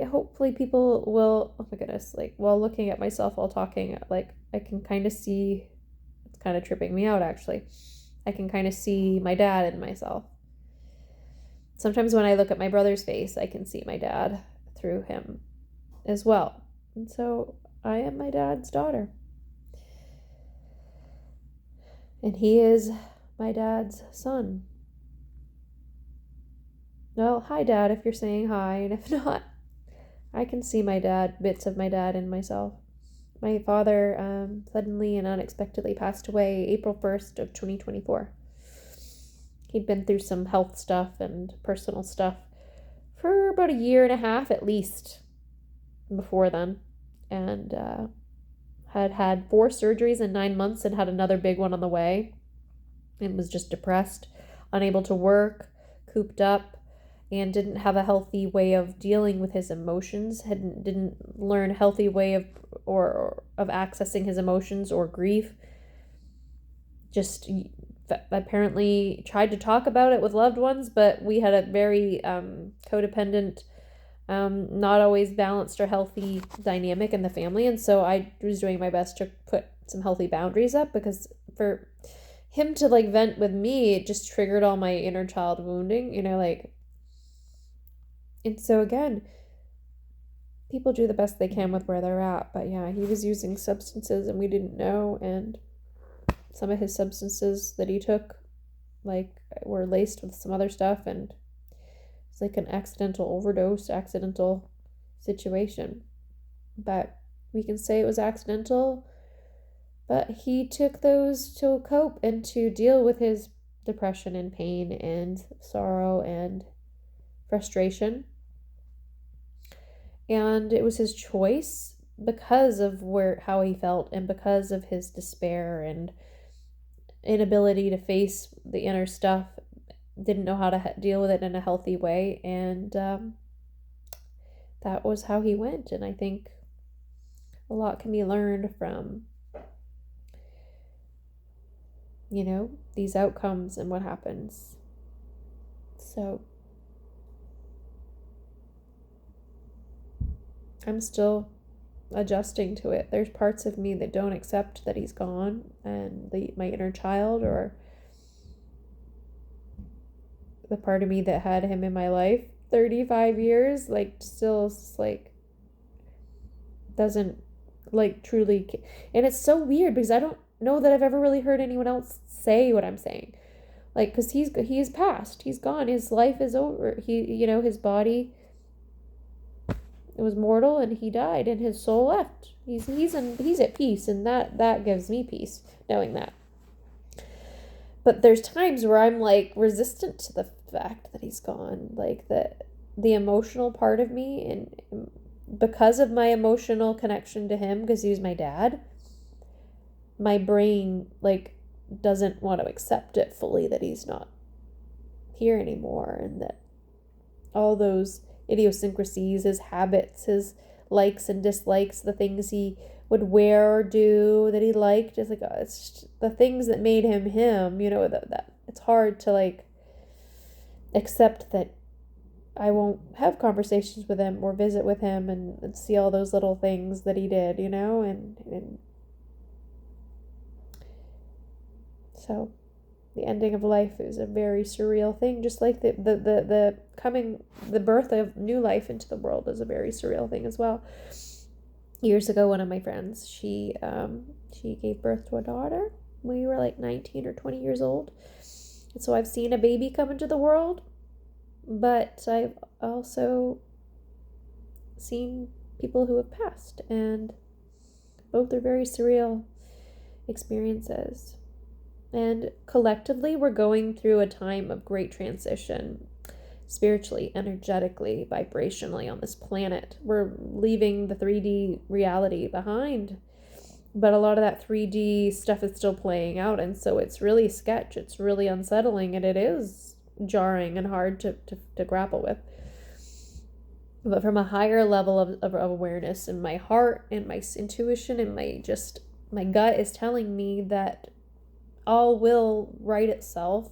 hopefully people will, oh my goodness, while looking at myself while talking, I can kind of see, it's kind of tripping me out actually. I can kind of see my dad in myself. Sometimes when I look at my brother's face, I can see my dad through him as well. And so I am my dad's daughter. And he is my dad's son. Well, hi, Dad, if you're saying hi. And if not, I can see bits of my dad in myself. My father suddenly and unexpectedly passed away April 1st of 2024. He'd been through some health stuff and personal stuff for about 1.5 years at least before then. And had 4 surgeries in 9 months and had another big one on the way. And was just depressed, unable to work, cooped up, and didn't have a healthy way of dealing with his emotions. Didn't learn a healthy way of accessing his emotions or grief. Just apparently tried to talk about it with loved ones, but we had a very codependent, not always balanced or healthy dynamic in the family. And so I was doing my best to put some healthy boundaries up, because for him to vent with me, it just triggered all my inner child wounding, and so again, people do the best they can with where they're at. But yeah, he was using substances and we didn't know, and some of his substances that he took were laced with some other stuff, and it's an accidental situation. But we can say it was accidental, but he took those to cope and to deal with his depression and pain and sorrow and frustration. And it was his choice because of how he felt, and because of his despair and inability to face the inner stuff, didn't know how to deal with it in a healthy way. And that was how he went. And I think a lot can be learned from, these outcomes and what happens. So I'm still adjusting to it. There's parts of me that don't accept that he's gone, and my inner child, or the part of me that had him in my life 35 years, still doesn't truly. And it's so weird because I don't know that I've ever really heard anyone else say what I'm saying. Because he's passed, he's gone, his life is over. His body, it was mortal, and he died, and his soul left. He's at peace, and that gives me peace knowing that. But there's times where I'm resistant to the fact that he's gone, the emotional part of me, and because of my emotional connection to him, because he was my dad, my brain like doesn't want to accept it fully, that he's not here anymore, and that all those idiosyncrasies, his habits, his likes and dislikes, the things he would wear or do that he liked, just like it's just the things that made him him, you know, that it's hard to like accept that I won't have conversations with him or visit with him and see all those little things that he did, you know, and so the ending of life is a very surreal thing, just like the birth of new life into the world is a very surreal thing as well. Years ago, one of my friends, she gave birth to a daughter. We were like 19 or 20 years old. And so I've seen a baby come into the world, but I've also seen people who have passed, and both are very surreal experiences. And collectively, we're going through a time of great transition, spiritually, energetically, vibrationally on this planet. We're leaving the 3D reality behind, but a lot of that 3D stuff is still playing out, and so it's really sketch, it's really unsettling, and it is jarring and hard to grapple with. But from a higher level of awareness in my heart and my intuition and my gut is telling me that all will right itself.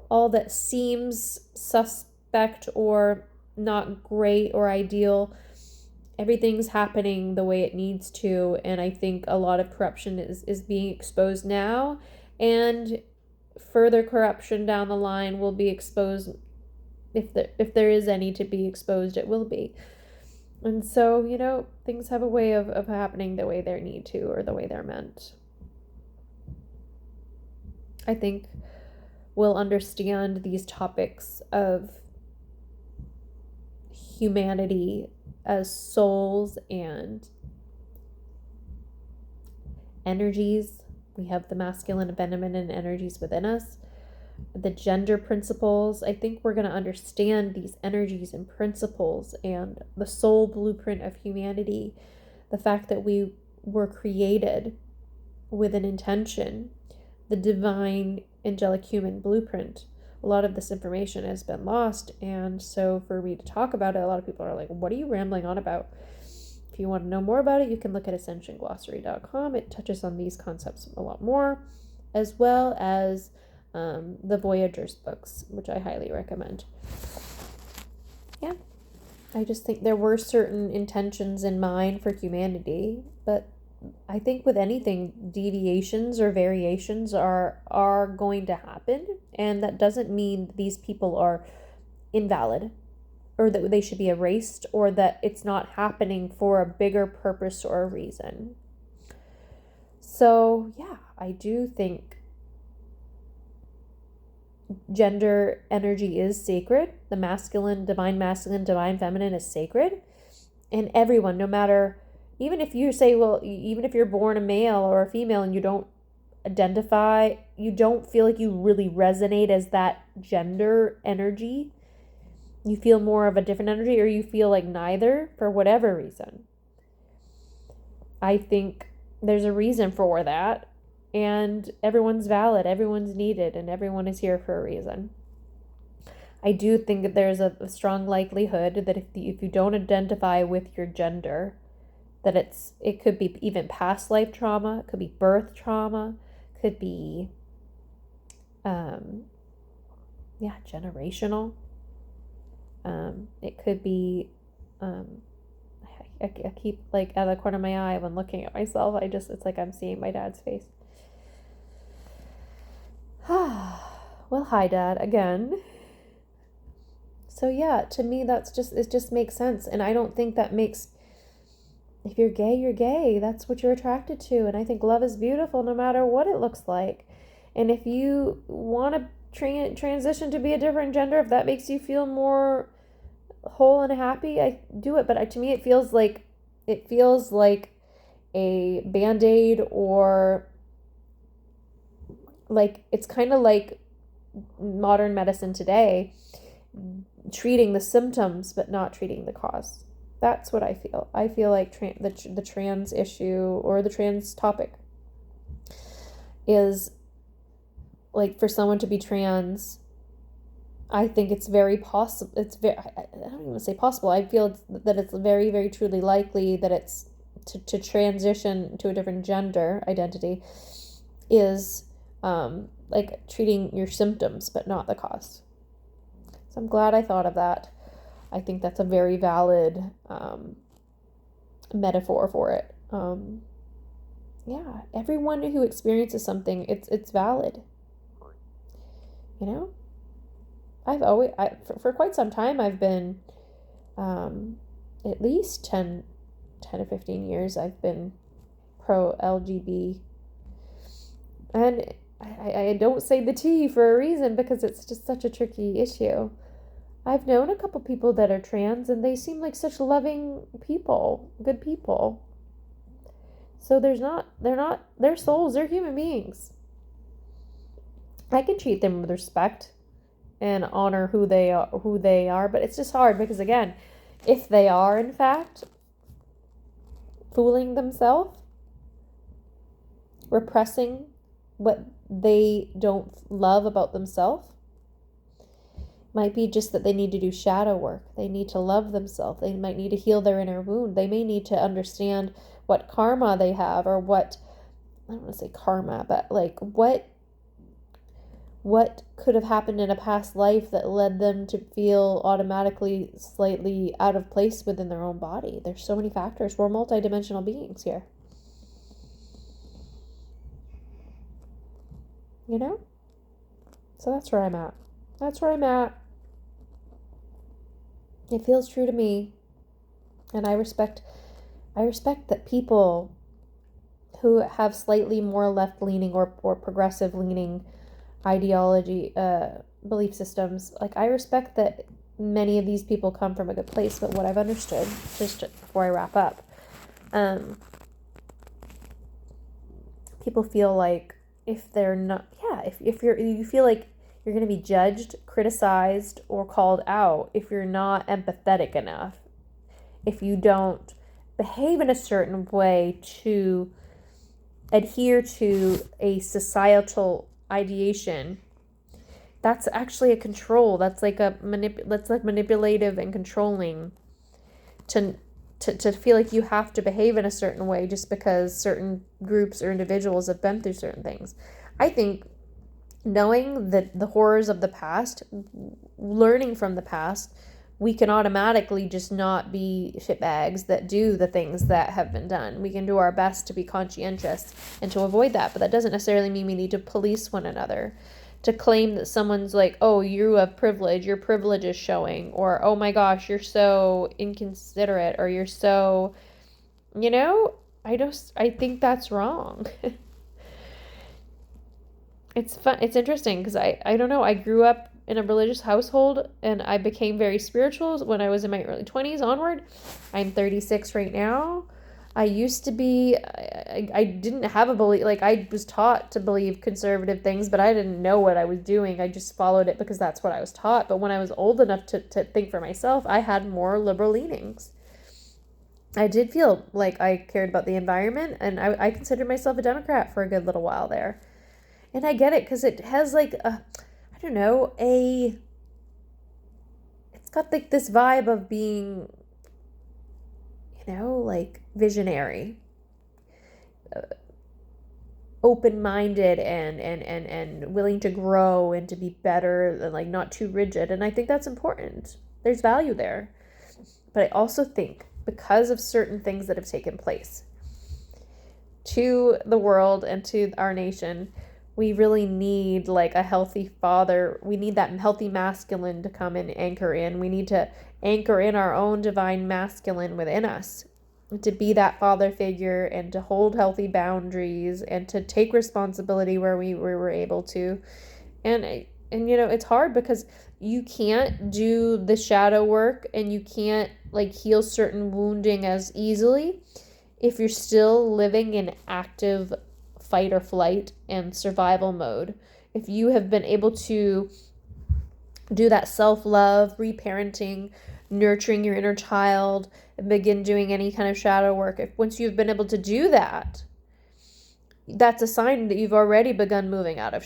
All that seems suspect or not great or ideal, everything's happening the way it needs to. And I think a lot of corruption is being exposed now, and further corruption down the line will be exposed. If there is any to be exposed, it will be. And so, you know, things have a way of happening the way they need to, or the way they're meant. I think we'll understand these topics of humanity as souls and energies. We have the masculine and feminine energies within us. The gender principles. I think we're going to understand these energies and principles and the soul blueprint of humanity. The fact that we were created with an intention. The divine angelic human blueprint. A lot of this information has been lost, and so for me to talk about it, a lot of people are like, what are you rambling on about? If you want to know more about it, you can look at ascensionglossary.com. It touches on these concepts a lot more, as well as the Voyagers books, which I highly recommend. Yeah, I just think there were certain intentions in mind for humanity, but I think with anything, deviations or variations are going to happen, and that doesn't mean these people are invalid or that they should be erased or that it's not happening for a bigger purpose or a reason. So yeah, I do think gender energy is sacred. The masculine, divine feminine is sacred, and everyone, no matter, even if you say, well, even if you're born a male or a female and you don't identify, you don't feel like you really resonate as that gender energy, you feel more of a different energy, or you feel like neither for whatever reason. I think there's a reason for that, and everyone's valid, everyone's needed, and everyone is here for a reason. I do think that there's a strong likelihood that if you don't identify with your gender, that it could be even past life trauma, it could be birth trauma, could be generational. It could be I keep like out of the corner of my eye when looking at myself, it's like I'm seeing my dad's face. Well, hi Dad again. So yeah, to me it just makes sense, and I don't think that makes, if you're gay, you're gay. That's what you're attracted to. And I think love is beautiful no matter what it looks like. And if you want to transition to be a different gender, if that makes you feel more whole and happy, I do it. But to me, it feels like a Band-Aid, or like it's kind of like modern medicine today, treating the symptoms but not treating the cause. That's what I feel. I feel like the trans issue or the trans topic is like for someone to be trans. I think it's very possible. It's very, I don't even say possible. I feel that it's very, very truly likely that it's to transition to a different gender identity is like treating your symptoms, but not the cause. So I'm glad I thought of that. I think that's a very valid metaphor for it. Yeah, everyone who experiences something, it's valid. You know, for quite some time, I've been, at least 10 to 15 years, I've been pro LGB. And I don't say the T for a reason because it's just such a tricky issue. I've known a couple people that are trans and they seem like such loving people, good people. So they're not, their souls, they're human beings. I can treat them with respect and honor who they are, but it's just hard because, again, if they are in fact fooling themselves, repressing what they don't love about themselves, might be just that they need to do shadow work. They need to love themselves. They might need to heal their inner wound. They may need to understand what karma they have, or what, I don't want to say karma, but like what could have happened in a past life that led them to feel automatically slightly out of place within their own body. There's so many factors. We're multidimensional beings here. You know? So that's where I'm at. It feels true to me. And I respect that people who have slightly more left-leaning or progressive-leaning ideology, belief systems, like I respect that many of these people come from a good place. But what I've understood, just before I wrap up, people feel like if they're not, if you feel like you're going to be judged, criticized, or called out if you're not empathetic enough, if you don't behave in a certain way to adhere to a societal ideation. That's actually a control. That's like manipulative and controlling to feel like you have to behave in a certain way just because certain groups or individuals have been through certain things. I think knowing that the horrors of the past, learning from the past, we can automatically just not be shitbags that do the things that have been done. We can do our best to be conscientious and to avoid that, but that doesn't necessarily mean we need to police one another. To claim that someone's like, oh, you have privilege, your privilege is showing, or oh my gosh, you're so inconsiderate, or you're so, I think that's wrong. It's fun. It's interesting because I don't know. I grew up in a religious household and I became very spiritual when I was in my early 20s onward. I'm 36 right now. I used to be, I didn't have a belief, like I was taught to believe conservative things, but I didn't know what I was doing. I just followed it because that's what I was taught. But when I was old enough to think for myself, I had more liberal leanings. I did feel like I cared about the environment, and I considered myself a Democrat for a good little while there. And I get it because it has like it's got like this vibe of being, like visionary, open-minded and willing to grow and to be better and like not too rigid. And I think that's important. There's value there. But I also think because of certain things that have taken place to the world and to our nation, we really need like a healthy father. We need that healthy masculine to come and anchor in. We need to anchor in our own divine masculine within us, to be that father figure and to hold healthy boundaries and to take responsibility where we were able to. And it's hard because you can't do the shadow work and you can't like heal certain wounding as easily if you're still living in active fight or flight and survival mode. If you have been able to do that self-love, reparenting, nurturing your inner child, and begin doing any kind of shadow work, once you've been able to do that, that's a sign that you've already begun moving out of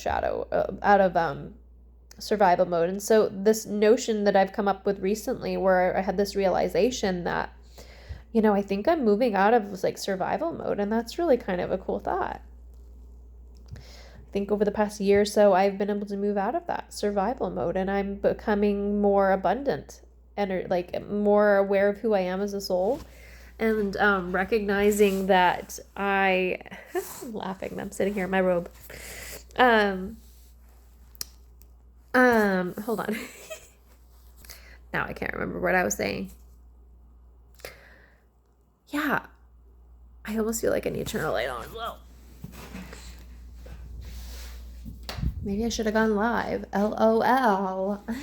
survival mode. And so this notion that I've come up with recently, where I had this realization that, I think I'm moving out of like survival mode, and that's really kind of a cool thought. I think over the past year or so, I've been able to move out of that survival mode, and I'm becoming more abundant and like more aware of who I am as a soul, and recognizing that I'm laughing. I'm sitting here in my robe. Hold on. Now I can't remember what I was saying. Yeah, I almost feel like I need to turn a light on as well. Maybe I should have gone live. LOL. I'm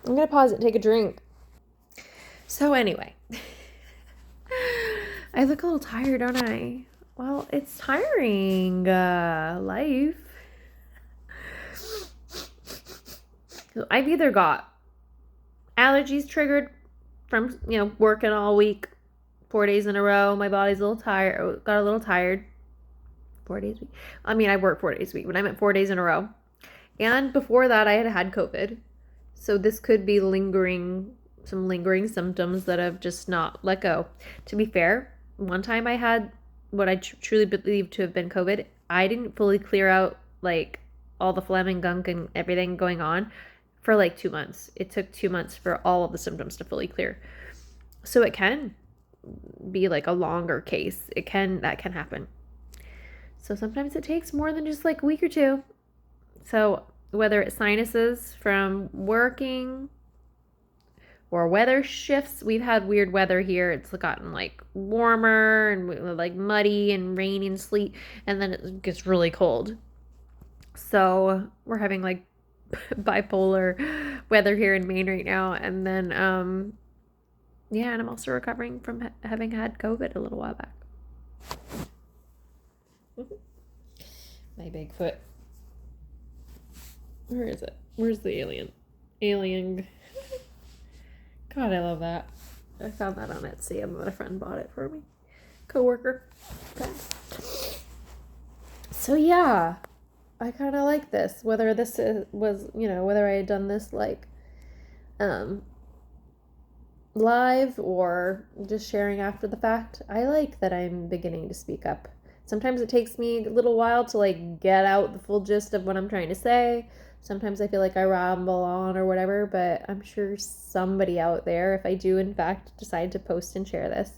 going to pause it and take a drink. So anyway, I look a little tired, don't I? Well, it's tiring, life. I've either got allergies triggered from, working all week, 4 days in a row. My body's a little tired, got a little tired. 4 days a week. I mean, I work 4 days a week, but I meant 4 days in a row. And before that, I had COVID. So this could be some lingering symptoms that have just not let go. To be fair, one time I had what I truly believe to have been COVID. I didn't fully clear out like all the phlegm and gunk and everything going on for like 2 months. It took 2 months for all of the symptoms to fully clear. So it can be like a longer case. That can happen. So sometimes it takes more than just like a week or two. So whether it's sinuses from working or weather shifts, we've had weird weather here. It's gotten like warmer and like muddy and rainy and sleet, and then it gets really cold. So we're having like bipolar weather here in Maine right now. And then, and I'm also recovering from having had COVID a little while back. My Bigfoot. Where is it? Where's the alien? God, I love that. I found that on Etsy, and a friend bought it for me. Coworker. Okay. So yeah, I kind of like this. Whether this was, whether I had done this like live or just sharing after the fact, I like that I'm beginning to speak up. Sometimes it takes me a little while to like get out the full gist of what I'm trying to say. Sometimes I feel like I ramble on or whatever, but I'm sure somebody out there, if I do in fact decide to post and share this,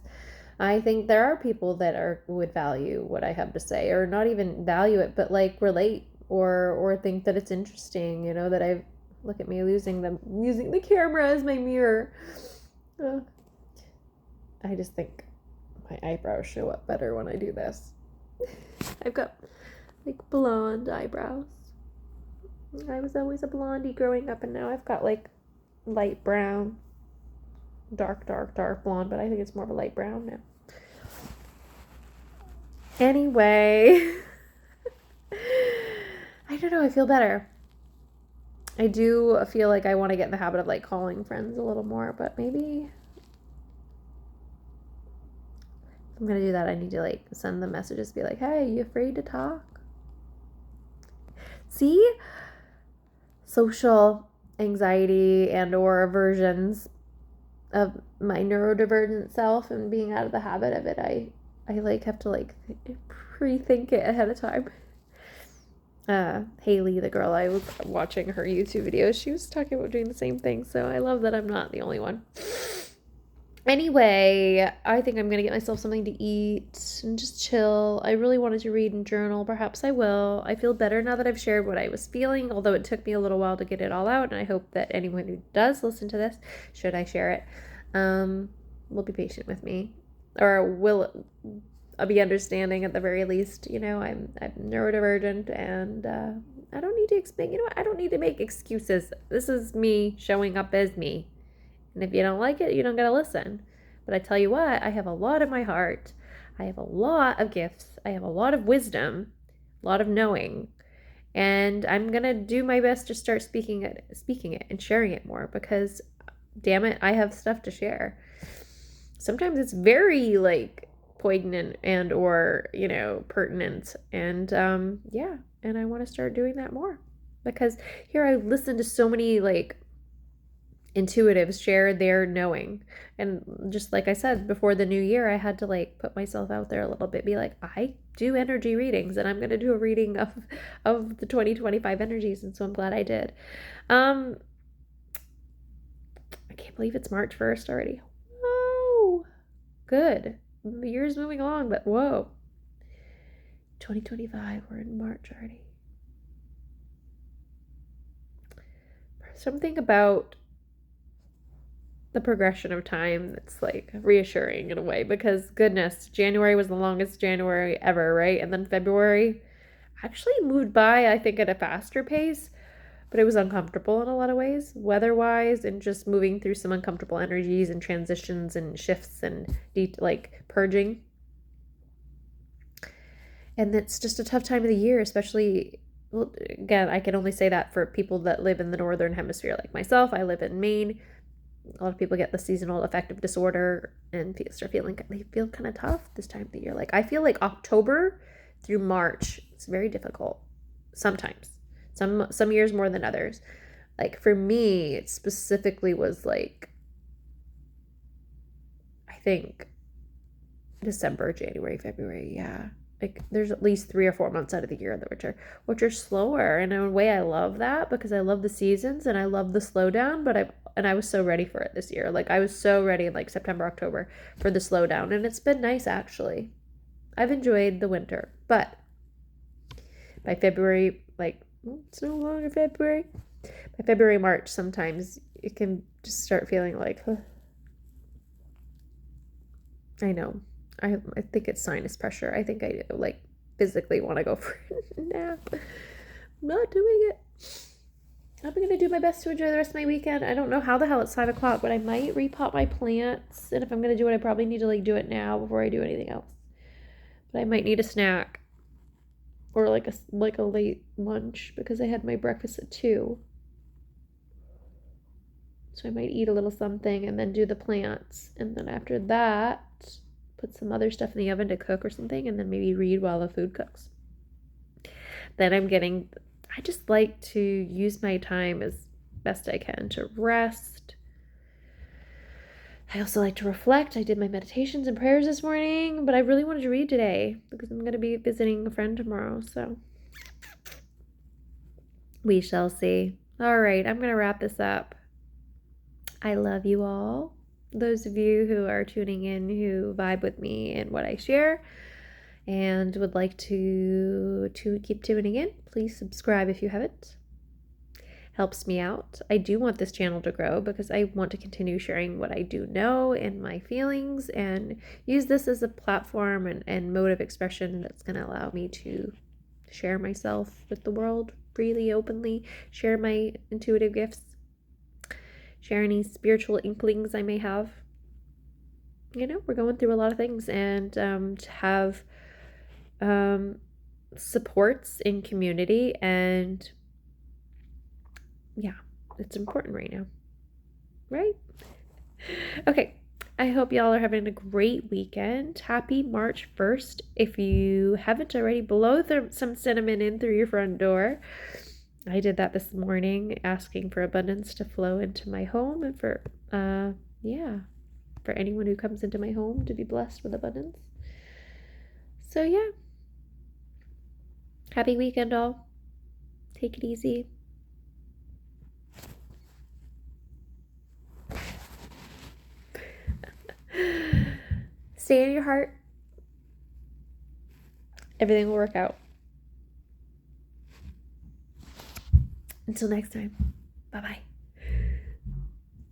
I think there are people that would value what I have to say, or not even value it, but like relate or think that it's interesting, that I look at me using the camera as my mirror. I just think my eyebrows show up better when I do this. I've got like blonde eyebrows. I was always a blondie growing up, and now I've got like light brown, dark blonde, but I think it's more of a light brown now. Anyway, I don't know, I feel better. I do feel like I want to get in the habit of like calling friends a little more, but maybe if I'm going to do that, I need to like send them messages, be like, hey, you afraid to talk? See? Social anxiety and or aversions of my neurodivergent self and being out of the habit of it, I like have to like pre-think it ahead of time. Haley, the girl I was watching her YouTube videos, she was talking about doing the same thing, so I love that I'm not the only one. Anyway, I think I'm gonna get myself something to eat and just chill. I really wanted to read and journal. Perhaps I will. I feel better now that I've shared what I was feeling, although it took me a little while to get it all out, and I hope that anyone who does listen to this, should I share it, will be patient with me, or will be understanding at the very least. I'm neurodivergent, and I don't need to explain. I don't need to make excuses. This is me showing up as me. And if you don't like it, you don't gotta listen. But I tell you what, I have a lot in my heart. I have a lot of gifts. I have a lot of wisdom, a lot of knowing. And I'm gonna do my best to start speaking it and sharing it more, because damn it, I have stuff to share. Sometimes it's very like poignant and or, you know, pertinent. And yeah, and I want to start doing that more, because here I listen to so many like intuitives share their knowing. And just like I said, before the new year, I had to like put myself out there a little bit, be like, I do energy readings and I'm going to do a reading of the 2025 energies. And so I'm glad I did. I can't believe it's March 1st already. Whoa. Good. The year's moving along, but whoa. 2025, we're in March already. Something about the progression of time that's like reassuring in a way, because goodness, January was the longest January ever, right? And then February actually moved by, I think, at a faster pace, but it was uncomfortable in a lot of ways, weather-wise, and just moving through some uncomfortable energies and transitions and shifts and like purging. And it's just a tough time of the year, especially, well, again, I can only say that for people that live in the northern hemisphere like myself. I live in Maine. A lot of people get the seasonal affective disorder and they feel kind of tough this time of the year. Like I feel like October through March, it's very difficult sometimes. Some years more than others. Like for me, it specifically was like, I think December, January, February. Yeah. Like there's at least 3 or 4 months out of the year which are slower. And in a way I love that, because I love the seasons and I love the slowdown, but I was so ready for it this year. Like I was so ready in like September, October for the slowdown, and it's been nice actually. I've enjoyed the winter, but by February, like it's no longer February. By February, March, sometimes it can just start feeling like, huh. I know. I think it's sinus pressure. I think I like physically want to go for a nap. I'm not doing it. I'm going to do my best to enjoy the rest of my weekend. I don't know how the hell it's 5 o'clock, but I might repot my plants. And if I'm going to do it, I probably need to like do it now before I do anything else. But I might need a snack or like a late lunch, because I had my breakfast at 2. So I might eat a little something and then do the plants. And then after that, put some other stuff in the oven to cook or something, and then maybe read while the food cooks. Then I just like to use my time as best I can to rest. I also like to reflect. I did my meditations and prayers this morning, but I really wanted to read today because I'm going to be visiting a friend tomorrow, so we shall see. All right, I'm going to wrap this up. I love you all. Those of you who are tuning in, who vibe with me and what I share and would like to keep tuning in, please subscribe if you haven't. Helps me out. I do want this channel to grow because I want to continue sharing what I do know and my feelings, and use this as a platform and mode of expression that's going to allow me to share myself with the world freely, openly, share my intuitive gifts, share any spiritual inklings I may have. You know, we're going through a lot of things, and to have supports in community, and yeah, it's important right now, right? Okay, I hope y'all are having a great weekend. Happy March 1st. If you haven't already, blow some cinnamon in through your front door. I did that this morning, asking for abundance to flow into my home, and for anyone who comes into my home to be blessed with abundance. So yeah, happy weekend all. Take it easy. Stay in your heart. Everything will work out. Until next time. Bye-bye.